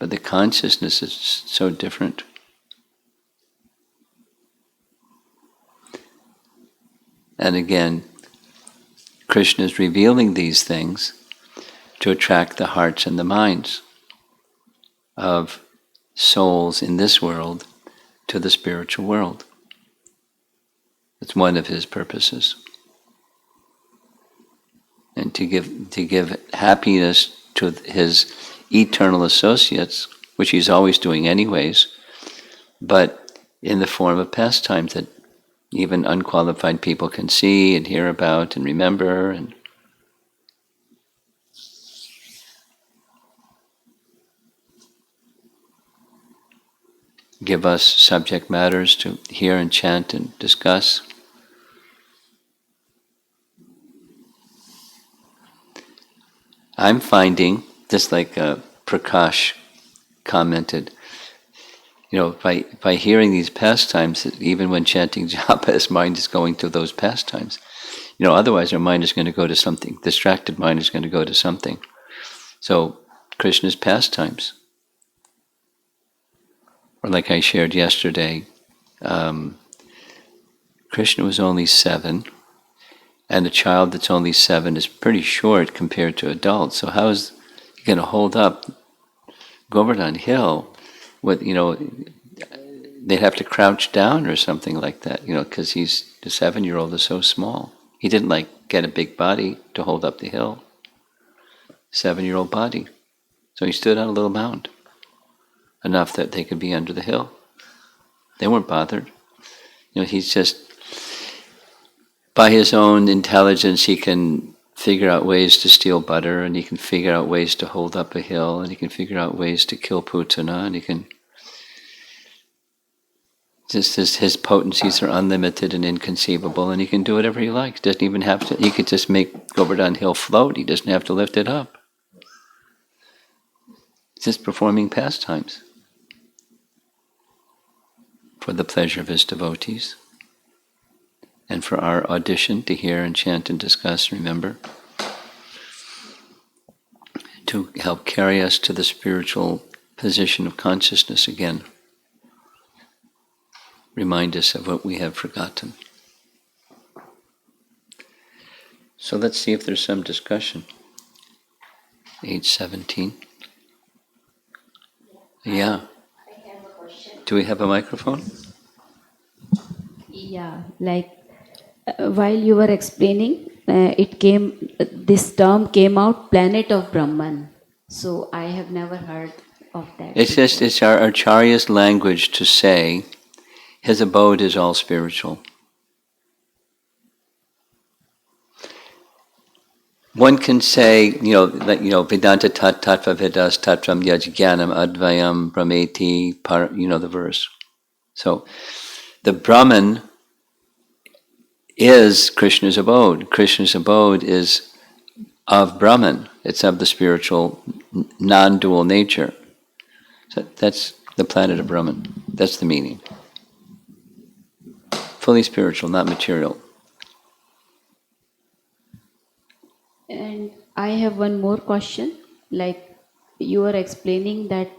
But the consciousness is so different. And again, Krishna is revealing these things to attract the hearts and the minds of souls in this world to the spiritual world. It's one of his purposes. And to give happiness to his eternal associates, which he's always doing anyways, but in the form of pastimes that even unqualified people can see and hear about and remember. And give us subject matters to hear and chant and discuss. I'm finding, just like Prakash commented, by hearing these pastimes, even when chanting japa, his mind is going to those pastimes. Otherwise our mind is going to go to something. Distracted mind is going to go to something. So Krishna's pastimes. Or like I shared yesterday, Krishna was only 7, and a child that's only 7 is pretty short compared to adults. So how is he going to hold up Govardhan Hill with, they'd have to crouch down or something like that, because the 7-year-old is so small. He didn't get a big body to hold up the hill. 7-year-old body. So he stood on a little mound, enough that they could be under the hill. They weren't bothered. He's just, by his own intelligence, he can figure out ways to steal butter, and he can figure out ways to hold up a hill, and he can figure out ways to kill Putana, and he can Just as his potencies are unlimited and inconceivable, and he can do whatever he likes. Doesn't even have to. He could just make Govardhan Hill float. He doesn't have to lift it up. He's just performing pastimes for the pleasure of his devotees, and for our audition to hear and chant and discuss. Remember, to help carry us to the spiritual position of consciousness again. Remind us of what we have forgotten. So let's see if there's some discussion. 8:17. Yeah. I have a question. Do we have a microphone? Yeah, like while you were explaining, this term came out, planet of Brahman. So I have never heard of that. It's our Acharya's language to say his abode is all spiritual. One can say, Vedanta tat tattva vedas tattvam yajnanam advayam brahmeti, the verse. So, the Brahman is Krishna's abode. Krishna's abode is of Brahman. It's of the spiritual, non-dual nature. So that's the planet of Brahman. That's the meaning. Fully spiritual, not material. And I have one more question. Like you were explaining that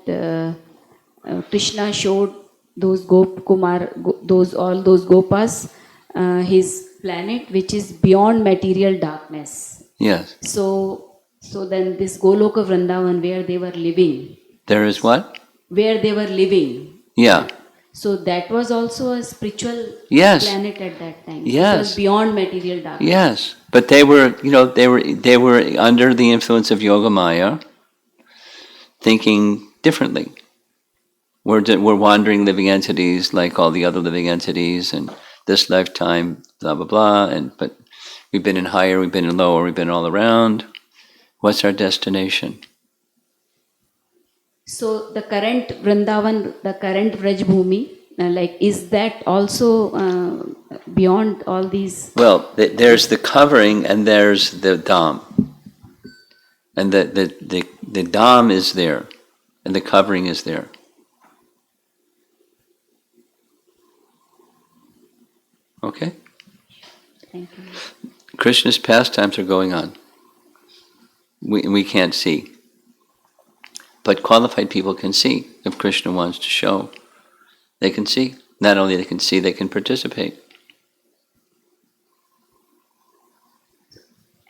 Krishna showed those all those Gopas, his planet, which is beyond material darkness. Yes. So then this Goloka Vrindavan, where they were living. There is what? Where they were living. Yeah. So that was also a spiritual Yes. planet at that time. Yes. It was beyond material darkness. Yes. But they were under the influence of Yoga Maya, thinking differently. We're wandering living entities like all the other living entities, and this lifetime, blah blah blah. But we've been in higher, we've been in lower, we've been all around. What's our destination? So the current Vrindavan, the current Vraj Bhumi, is that also beyond all these? Well, there's the covering and there's the dham. And the dham is there, and the covering is there. Okay? Thank you. Krishna's pastimes are going on. We can't see. But qualified people can see. If Krishna wants to show, they can see. Not only they can see, they can participate.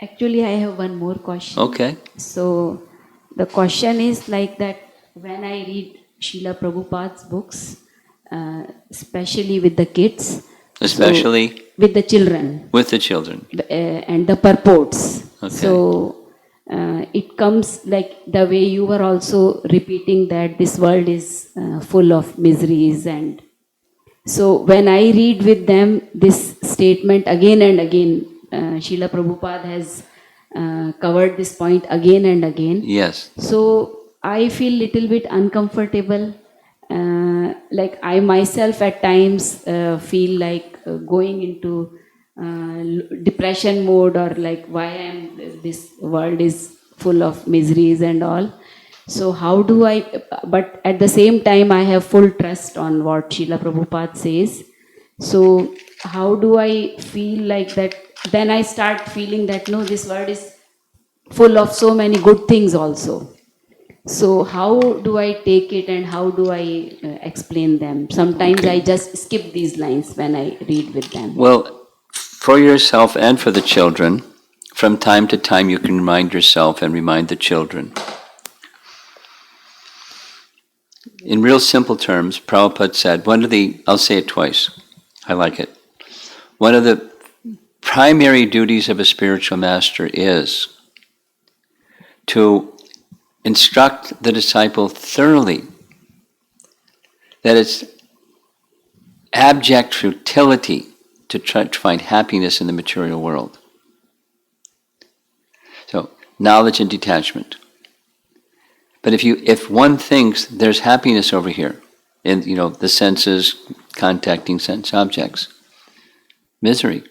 Actually, I have one more question. Okay. So the question is like that when I read Srila Prabhupada's books, especially with the kids, Especially with the children, with the children. And the purports. Okay. So it comes like the way you were also repeating that this world is full of miseries, and so when I read with them this statement again and again, Srila Prabhupada has covered this point again and again. Yes. So I feel little bit uncomfortable. Like I myself at times feel like going into depression mode, or like this world is full of miseries and all. So how do I, but at the same time I have full trust on what Srila Prabhupada says. So how do I feel like that? Then I start feeling that no, this world is full of so many good things also. So how do I take it and how do I explain them? Sometimes Okay. I just skip these lines when I read with them. Well, for yourself and for the children, from time to time you can remind yourself and remind the children. In real simple terms, Prabhupada said, I'll say it twice, I like it. One of the primary duties of a spiritual master is to instruct the disciple thoroughly that it's abject futility to try to find happiness in the material world. So, knowledge and detachment. But if one thinks there's happiness over here, And, the senses contacting sense objects. Misery.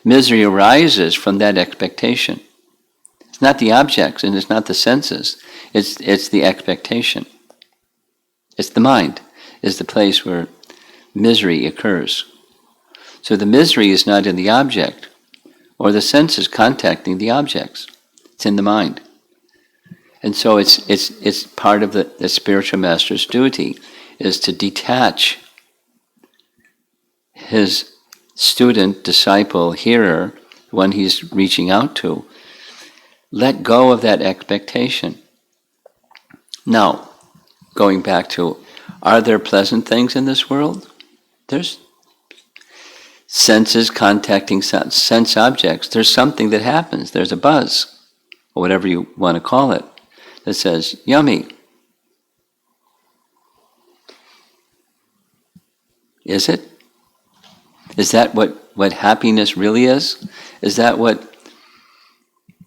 Misery arises from that expectation. It's not the objects and it's not the senses. It's the expectation. It's the mind is the place where misery occurs. So the misery is not in the object or the senses contacting the objects. It's in the mind. And so it's part of the spiritual master's duty is to detach his student, disciple, hearer, one he's reaching out to, let go of that expectation. Now, going back to, are there pleasant things in this world? There's senses contacting sense objects. There's something that happens. There's a buzz, or whatever you want to call it, that says, yummy. Is it? Is that what happiness really is? Is that what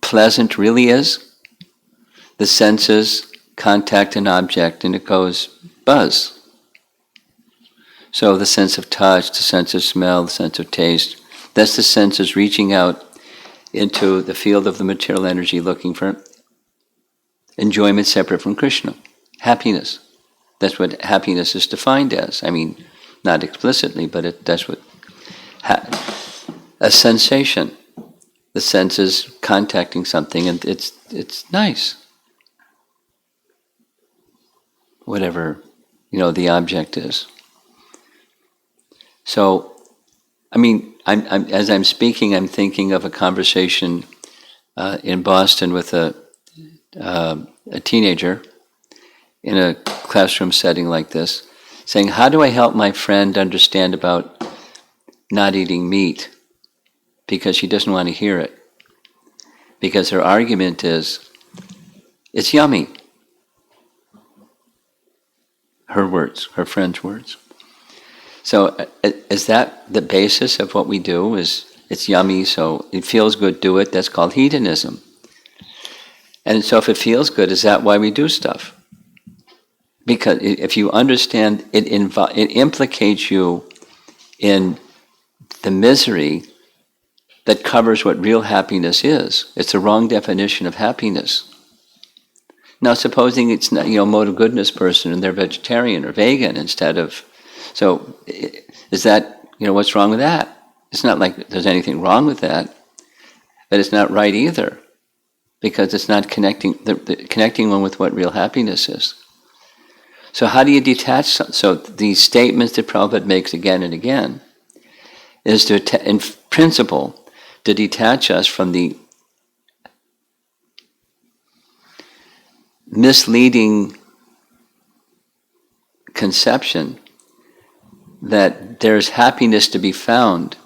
pleasant really is? The senses contact an object and it goes buzz. So the sense of touch, the sense of smell, the sense of taste, that's the senses reaching out into the field of the material energy looking for enjoyment separate from Krishna. Happiness. That's what happiness is defined as. I mean, not explicitly, but that's what a sensation. The senses contacting something, and it's nice. Whatever, the object is. So, I mean, as I'm speaking, I'm thinking of a conversation in Boston with a teenager in a classroom setting like this, saying, how do I help my friend understand about not eating meat? Because she doesn't want to hear it. Because her argument is, it's yummy. Her words, her friend's words. So is that the basis of what we do? Is it's yummy, so it feels good, do it. That's called hedonism. And so if it feels good, is that why we do stuff? Because if you understand, it implicates you in the misery that covers what real happiness is. It's the wrong definition of happiness. Now, supposing it's not, mode of goodness person and they're vegetarian or vegan instead of, so is that, what's wrong with that? It's not like there's anything wrong with that, but it's not right either, because it's not connecting one with what real happiness is. So how do you detach? So these statements that Prabhupada makes again and again is to, in principle, to detach us from the misleading conception that there's happiness to be found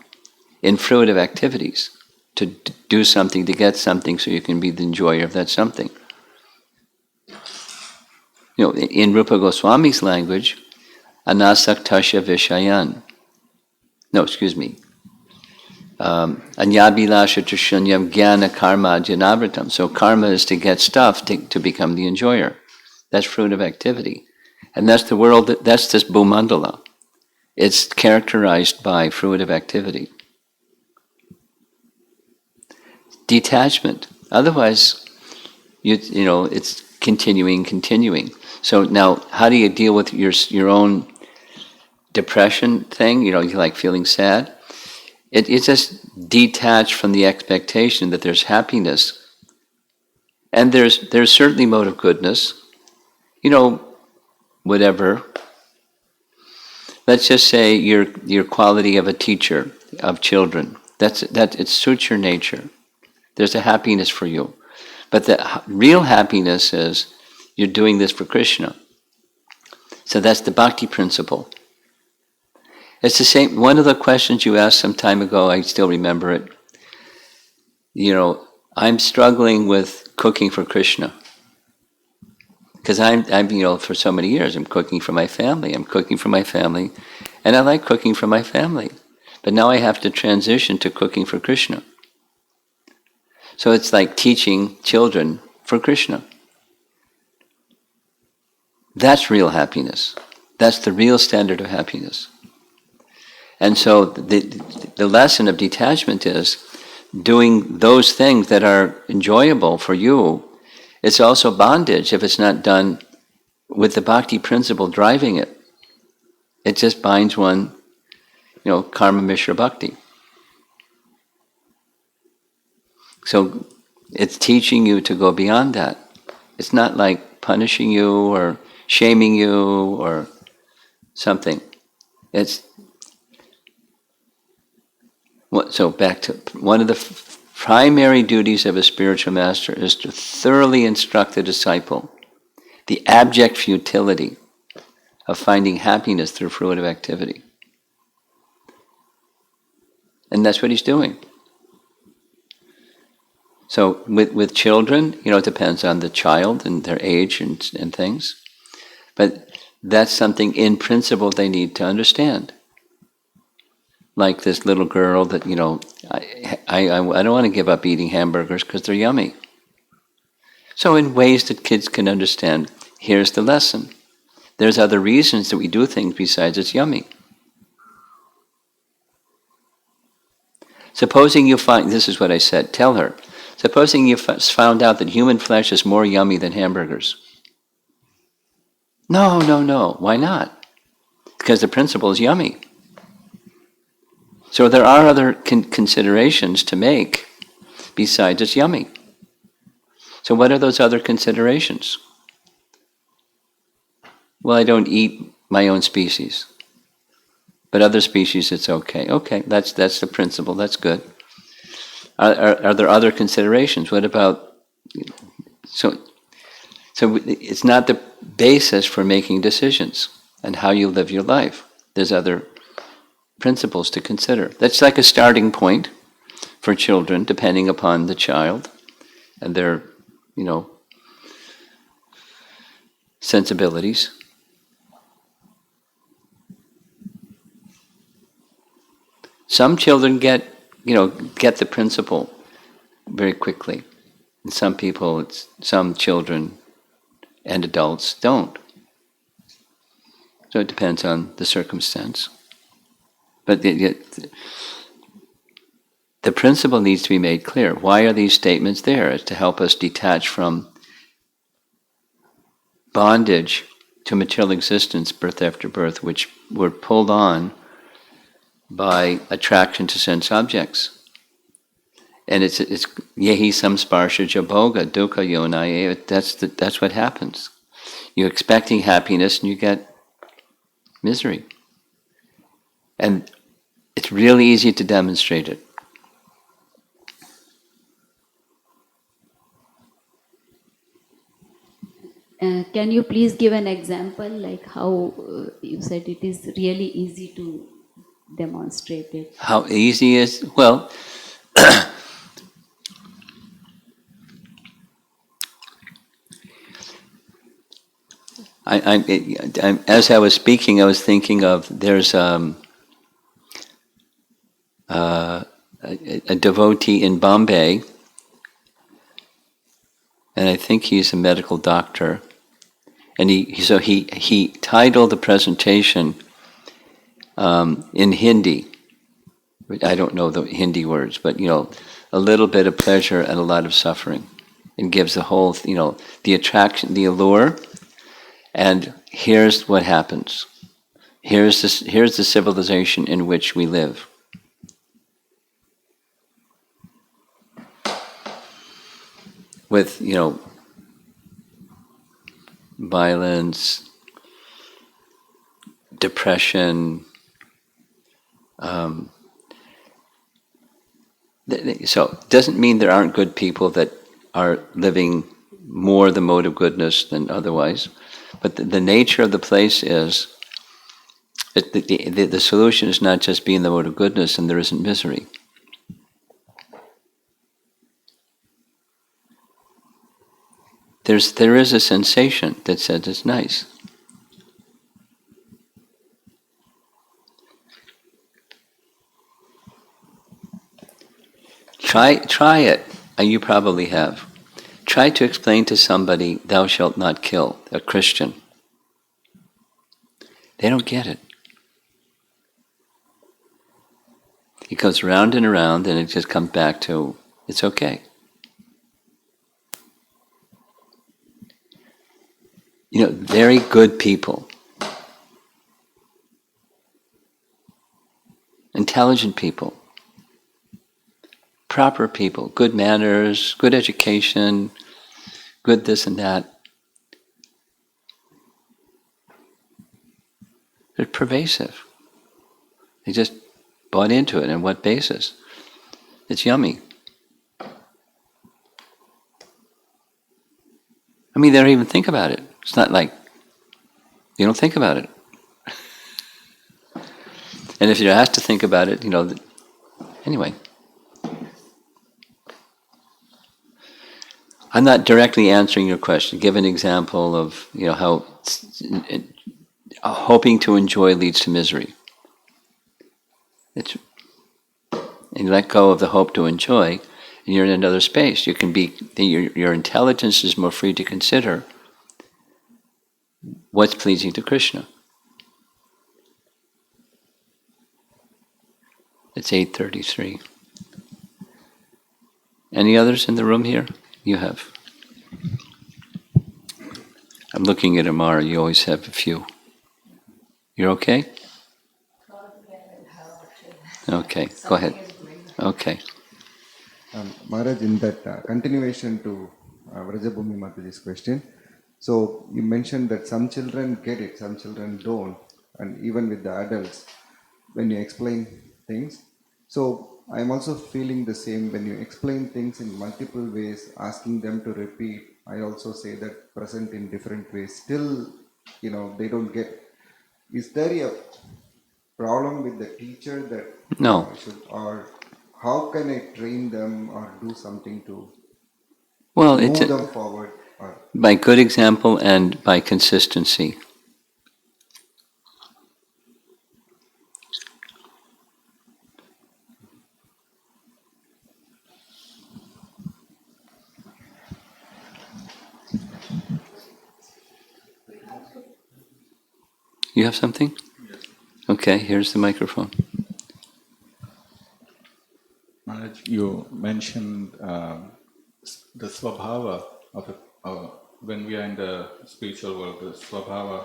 in fruitive activities, to do something, to get something so you can be the enjoyer of that something. In Rupa Goswami's language, anasaktasya vishayan. No, excuse me. Anyabhilasha tushunyam jnana karma janavritam. So karma is to get stuff to become the enjoyer. That's fruitive activity. And that's the world, that's this bhumandala. It's characterized by fruitive activity. Detachment. Otherwise, it's continuing. So now, how do you deal with your own depression thing? You like feeling sad. It's just detached from the expectation that there's happiness, and there's certainly mode of goodness. Whatever. Let's just say your quality of a teacher of children. That it suits your nature. There's a happiness for you. But the real happiness is you're doing this for Krishna. So that's the bhakti principle. It's the same, one of the questions you asked some time ago, I still remember it. I'm struggling with cooking for Krishna. Because I'm for so many years, I'm cooking for my family. And I like cooking for my family. But now I have to transition to cooking for Krishna. So it's like teaching children for Krishna. That's real happiness. That's the real standard of happiness. And so the lesson of detachment is doing those things that are enjoyable for you. It's also bondage if it's not done with the bhakti principle driving it. It just binds one, karma mishra bhakti. So it's teaching you to go beyond that. It's not like punishing you or shaming you or something. So back to one of the primary duties of a spiritual master is to thoroughly instruct the disciple the abject futility of finding happiness through fruitive activity. And that's what he's doing. So with children, it depends on the child and their age and things. But that's something in principle they need to understand. Like this little girl that, I don't want to give up eating hamburgers because they're yummy. So in ways that kids can understand, here's the lesson. There's other reasons that we do things besides it's yummy. Supposing you find, this is what I said, tell her, supposing you found out that human flesh is more yummy than hamburgers. No, why not? Because the principle is yummy. So there are other considerations to make besides it's yummy. So what are those other considerations? Well, I don't eat my own species. But other species, it's okay. Okay, that's the principle. That's good. Are there other considerations? What about... So it's not the basis for making decisions and how you live your life. There's other principles to consider. That's like a starting point for children, depending upon the child and their, sensibilities. Some children get the principle very quickly. And some children and adults don't. So it depends on the circumstance. But the principle needs to be made clear. Why are these statements there? It's to help us detach from bondage to material existence, birth after birth, which we're pulled on by attraction to sense objects. And it's yehi samsparsha jaboga dukkha yonaye. That's what happens. You're expecting happiness and you get misery. And it's really easy to demonstrate it. Can you please give an example, like how you said it is really easy to demonstrate it? How easy is? Well, as I was speaking, I was thinking of there's a devotee in Bombay, and I think he's a medical doctor, and he titled the presentation in Hindi. I don't know the Hindi words, but a little bit of pleasure and a lot of suffering, and gives the whole the attraction, the allure. And here's what happens. Here's the civilization in which we live. With, violence, depression. So it doesn't mean there aren't good people that are living more the mode of goodness than otherwise. But the nature of the place is, the solution is not just being the mode of goodness and there isn't misery. There is a sensation that says it's nice. Try it. You probably have. Try to explain to somebody, thou shalt not kill, a Christian. They don't get it. It goes round and around, and it just comes back to, it's okay. Very good people, intelligent people, proper people, good manners, good education, good this and that. They're pervasive. They just bought into it. On what basis? It's yummy. They don't even think about it. It's not like you don't think about it. And if you're asked to think about it, anyway. I'm not directly answering your question. Give an example of, how hoping to enjoy leads to misery. And you let go of the hope to enjoy, and you're in another space. You can be, your intelligence is more free to consider what's pleasing to Krishna. It's 8:33. Any others in the room here? You have. I'm looking at Amara. You always have a few. You're okay? Okay, go ahead. Okay. Maharaj, in that continuation to Vrajabhumi Mataji's question, so you mentioned that some children get it, some children don't, and even with the adults, when you explain things. So I'm also feeling the same when you explain things in multiple ways, asking them to repeat. I also say that present in different ways. Still, they don't get. Is there a problem with the teacher that No. or how can I train them or do something to Well, move them forward? By good example and by consistency. You have something? Yes. Okay, here's the microphone. Maharaj, you mentioned the swabhava of when we are in the spiritual world, the swabhava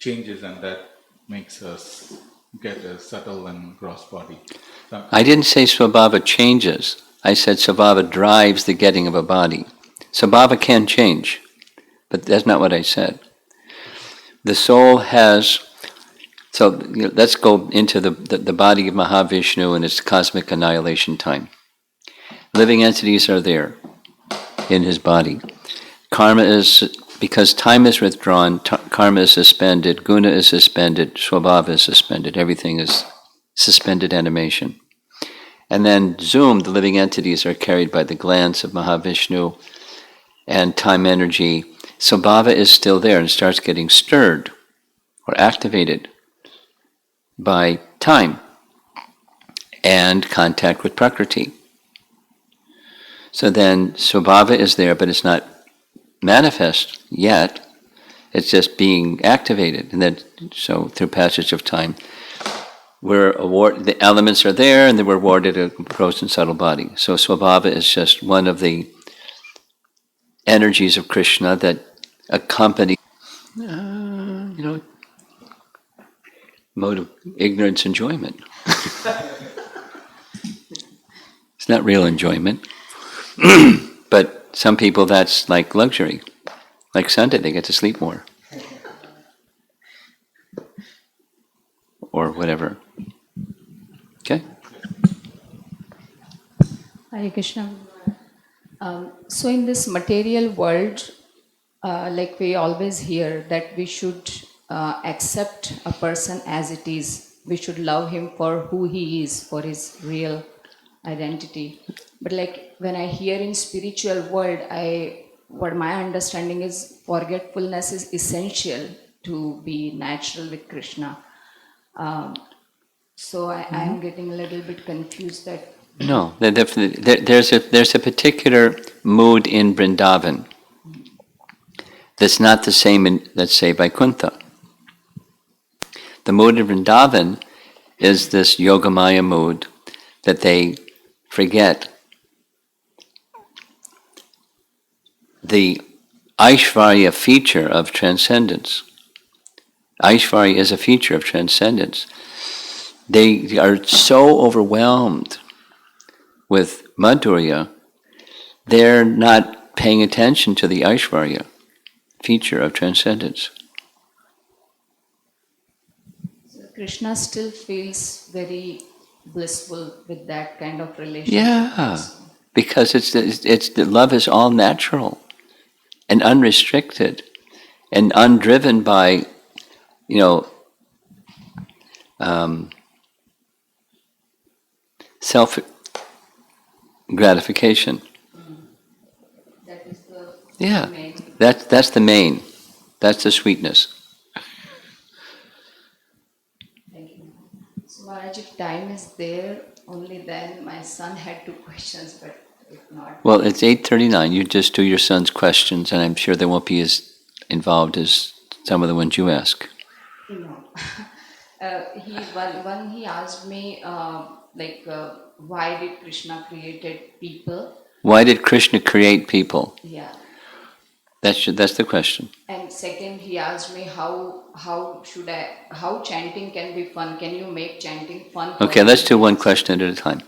changes, and that makes us get a subtle and gross body. I didn't say swabhava changes. I said swabhava drives the getting of a body. Swabhava can change, but that's not what I said. The soul has, so let's go into the body of Mahavishnu and its cosmic annihilation time. Living entities are there in his body. Karma is, because time is withdrawn, karma is suspended, guna is suspended, swabhava is suspended, everything is suspended animation. And then zoom, the living entities are carried by the glance of Mahavishnu and time energy. Swabhava is still there and starts getting stirred or activated by time and contact with Prakriti. So then Swabhava is there, but it's not manifest yet. It's just being activated. And then, so through passage of time, the elements are there, and then we're awarded a gross and subtle body. So Swabhava is just one of the energies of Krishna that accompany, mode of ignorance enjoyment. It's not real enjoyment. But some people, that's like luxury. Like Sunday, they get to sleep more. Or whatever. Okay? Hare Krishna. So in this material world, like we always hear that we should accept a person as it is. We should love him for who he is, for his real identity. But like when I hear in spiritual world, what my understanding is, forgetfulness is essential to be natural with Krishna. So I am getting a little bit confused that. No, there's a particular mood in Vrindavan that's not the same in, let's say, Vaikuntha. The mood in Vrindavan is this Yogamaya mood that they forget the Aishvarya feature of transcendence. Aishvarya is a feature of transcendence. They are so overwhelmed with Madhurya, they're not paying attention to the Aishvarya feature of transcendence. So Krishna still feels very blissful with that kind of relationship. Yeah, because it's the love is all natural and unrestricted and undriven by, self gratification. That is the Yeah, main. that's the main. That's the sweetness. Thank you. So Maharaj, if time is there, only then my son had two questions, but if not. Well, it's 8:39. You just do your son's questions, and I'm sure they won't be as involved as some of the ones you ask. No. One he asked me why did Krishna created people? Why did Krishna create people? Yeah. That's the question. And second, he asked me how chanting can be fun? Can you make chanting fun? For Okay, let's do one kids? question at a time.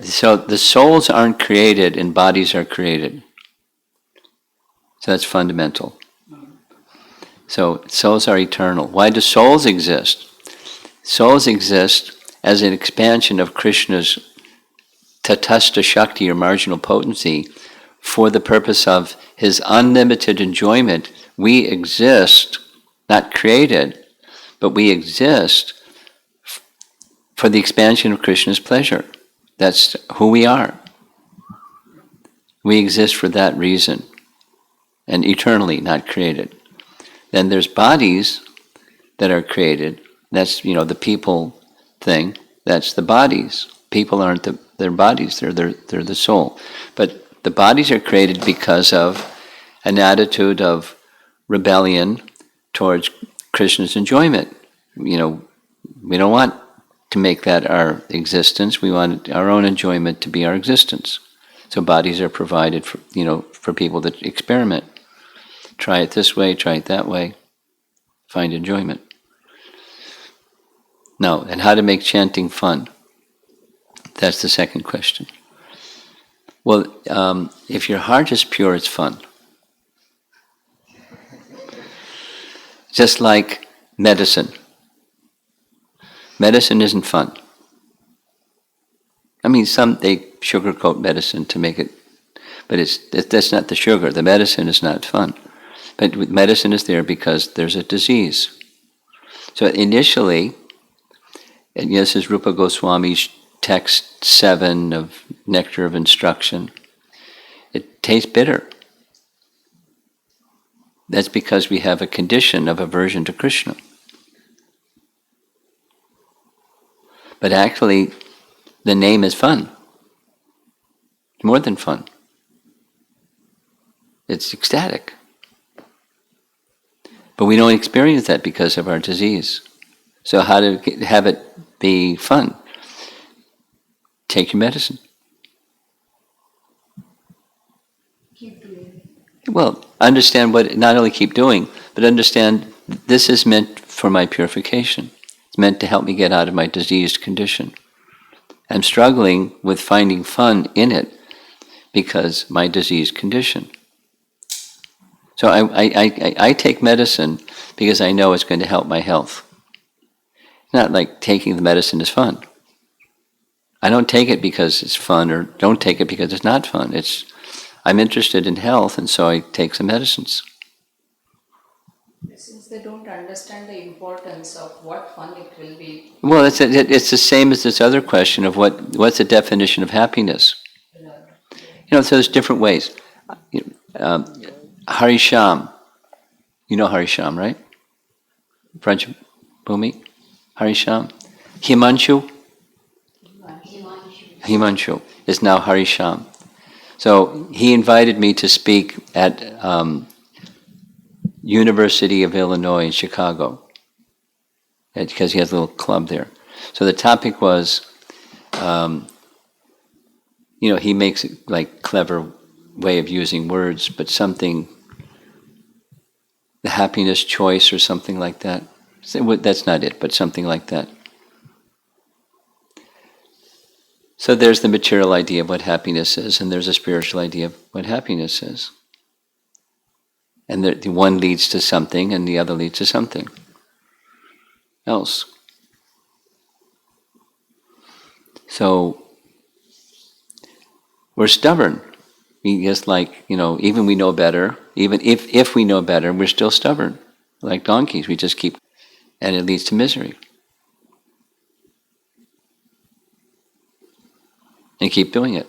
So the souls aren't created and bodies are created. So that's fundamental. So souls are eternal. Why do souls exist? Souls exist as an expansion of Krishna's tatastha shakti or marginal potency for the purpose of his unlimited enjoyment. We exist, not created, but we exist for the expansion of Krishna's pleasure. That's who we are. We exist for that reason, and eternally, not created. Then there's bodies that are created. That's, the people thing. That's the bodies. People aren't their bodies. They're the soul. But the bodies are created because of an attitude of rebellion towards Krishna's enjoyment. We don't want to make that our existence. We want our own enjoyment to be our existence. So bodies are provided for people that experiment. Try it this way, try it that way. Find enjoyment. Now, and how to make chanting fun? That's the second question. Well, if your heart is pure, it's fun. Just like medicine. Medicine isn't fun. I mean, they sugarcoat medicine to make it, but that's not the sugar. The medicine is not fun. But medicine is there because there's a disease. So initially, and this is Rupa Goswami's text 7 of Nectar of Instruction, it tastes bitter. That's because we have a condition of aversion to Krishna. But actually, the name is fun. It's more than fun. It's ecstatic. But we don't experience that because of our disease. So how to have it be fun? Take your medicine. Keep doing Well, understand what, not only keep doing, but understand this is meant for my purification. It's meant to help me get out of my diseased condition. I'm struggling with finding fun in it because my diseased condition. So I take medicine because I know it's going to help my health. It's not like taking the medicine is fun. I don't take it because it's fun, or don't take it because it's not fun. I'm interested in health, and so I take some medicines. Since they don't understand the importance of what fun it will be. Well, it's the same as this other question of what's the definition of happiness. So there's different ways. Harisham, you know Harisham, right? French Bhumi, Harisham. Himanshu is now Harisham. So he invited me to speak at University of Illinois in Chicago. because he has a little club there. So the topic was, he makes it like clever way of using words, but something, the happiness choice or something like that. That's not it, but something like that. So there's the material idea of what happiness is, and there's a spiritual idea of what happiness is. And the one leads to something, and the other leads to something else. So we're stubborn. We just even we know better, even if we know better, we're still stubborn. Like donkeys, we just keep, and it leads to misery. And keep doing it.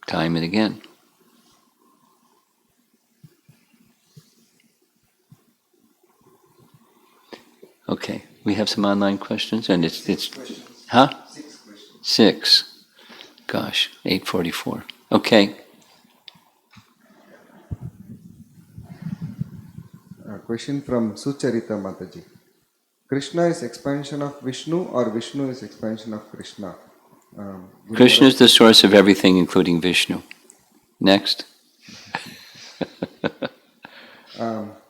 Time and again. Okay, we have some online questions, and it's huh? 6 questions. 6. Gosh, 8:44. Okay. A question from Sucharita Mataji. Krishna is expansion of Vishnu or Vishnu is expansion of Krishna? Guru Krishna is Maharaj. the source of everything, including Vishnu. Next.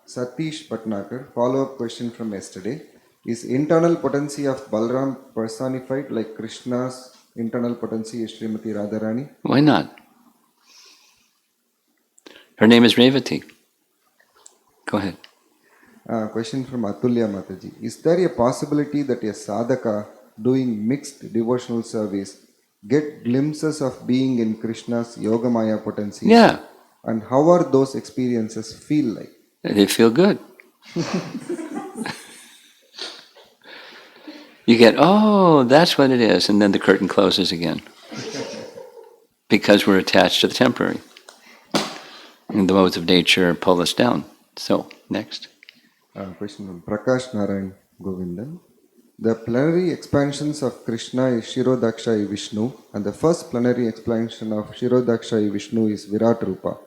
Satish Patnakar, follow-up question from yesterday. Is internal potency of Balram personified like Krishna's internal potency is Srimati Radharani? Why not? Her name is Revati. Go ahead. Question from Atulya Mataji. Is there a possibility that a sadhaka doing mixed devotional service get glimpses of being in Krishna's Yogamaya potency? Yeah, And how are those experiences feel like? they feel good. You get, oh, that's what it is, and then the curtain closes again. Because we're attached to the temporary. And the modes of nature pull us down. So, next. Question from Prakash Narayan Govindan. The plenary expansions of Krishna is Shirodakshai Vishnu, and the first plenary expansion of Shirodakshai Vishnu is Virat Rupa.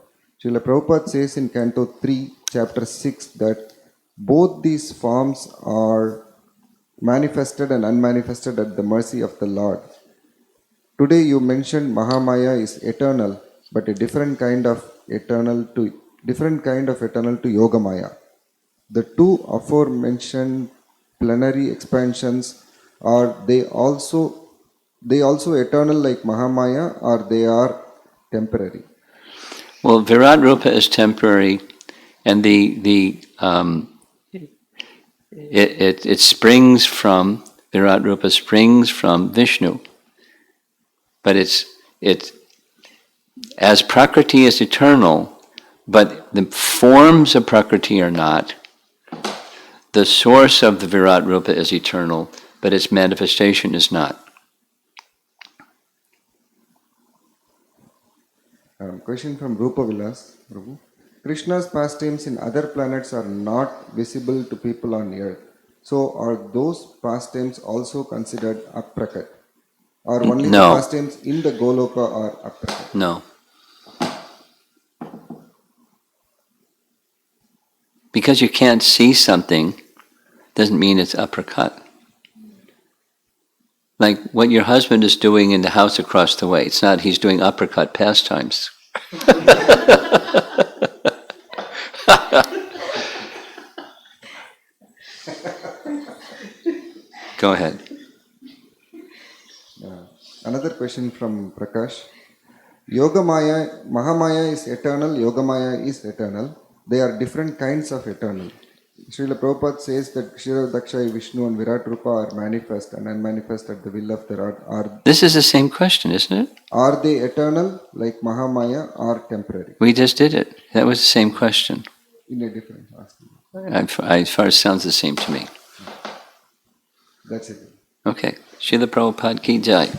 Srila Prabhupada says in Canto 3, Chapter 6 that both these forms are manifested and unmanifested at the mercy of the Lord. Today you mentioned Mahamaya is eternal, but a different kind of eternal to Yogamaya. The two aforementioned plenary expansions, are they also eternal like Mahamaya, or they are temporary? Well, Virat Rupa is temporary, and it springs from, Virat Rupa springs from Vishnu. But it's as Prakriti is eternal, but the forms of Prakriti are not. The source of the Virat Rupa is eternal, but its manifestation is not. Question from Rupa Vilas. Prabhu. Krishna's pastimes in other planets are not visible to people on earth. So are those pastimes also considered aprakat? Or only No. the pastimes in the Goloka are aprakat? No. Because you can't see something doesn't mean it's uppercut. Like what your husband is doing in the house across the way, it's not he's doing uppercut pastimes. Go ahead. Another question from Prakash. Yogamaya, Mahamaya is eternal, Yogamaya is eternal. They are different kinds of eternal. Srila Prabhupada says that Kshirodakshai, Vishnu and Virat Rupa are manifest and unmanifest at the will of the Lord. This is the same question, isn't it? Are they eternal like Mahamaya or temporary? We just did it. That was the same question. In a different aspect. As far as sounds the same to me. That's it. Okay. Srila Prabhupada ki jai.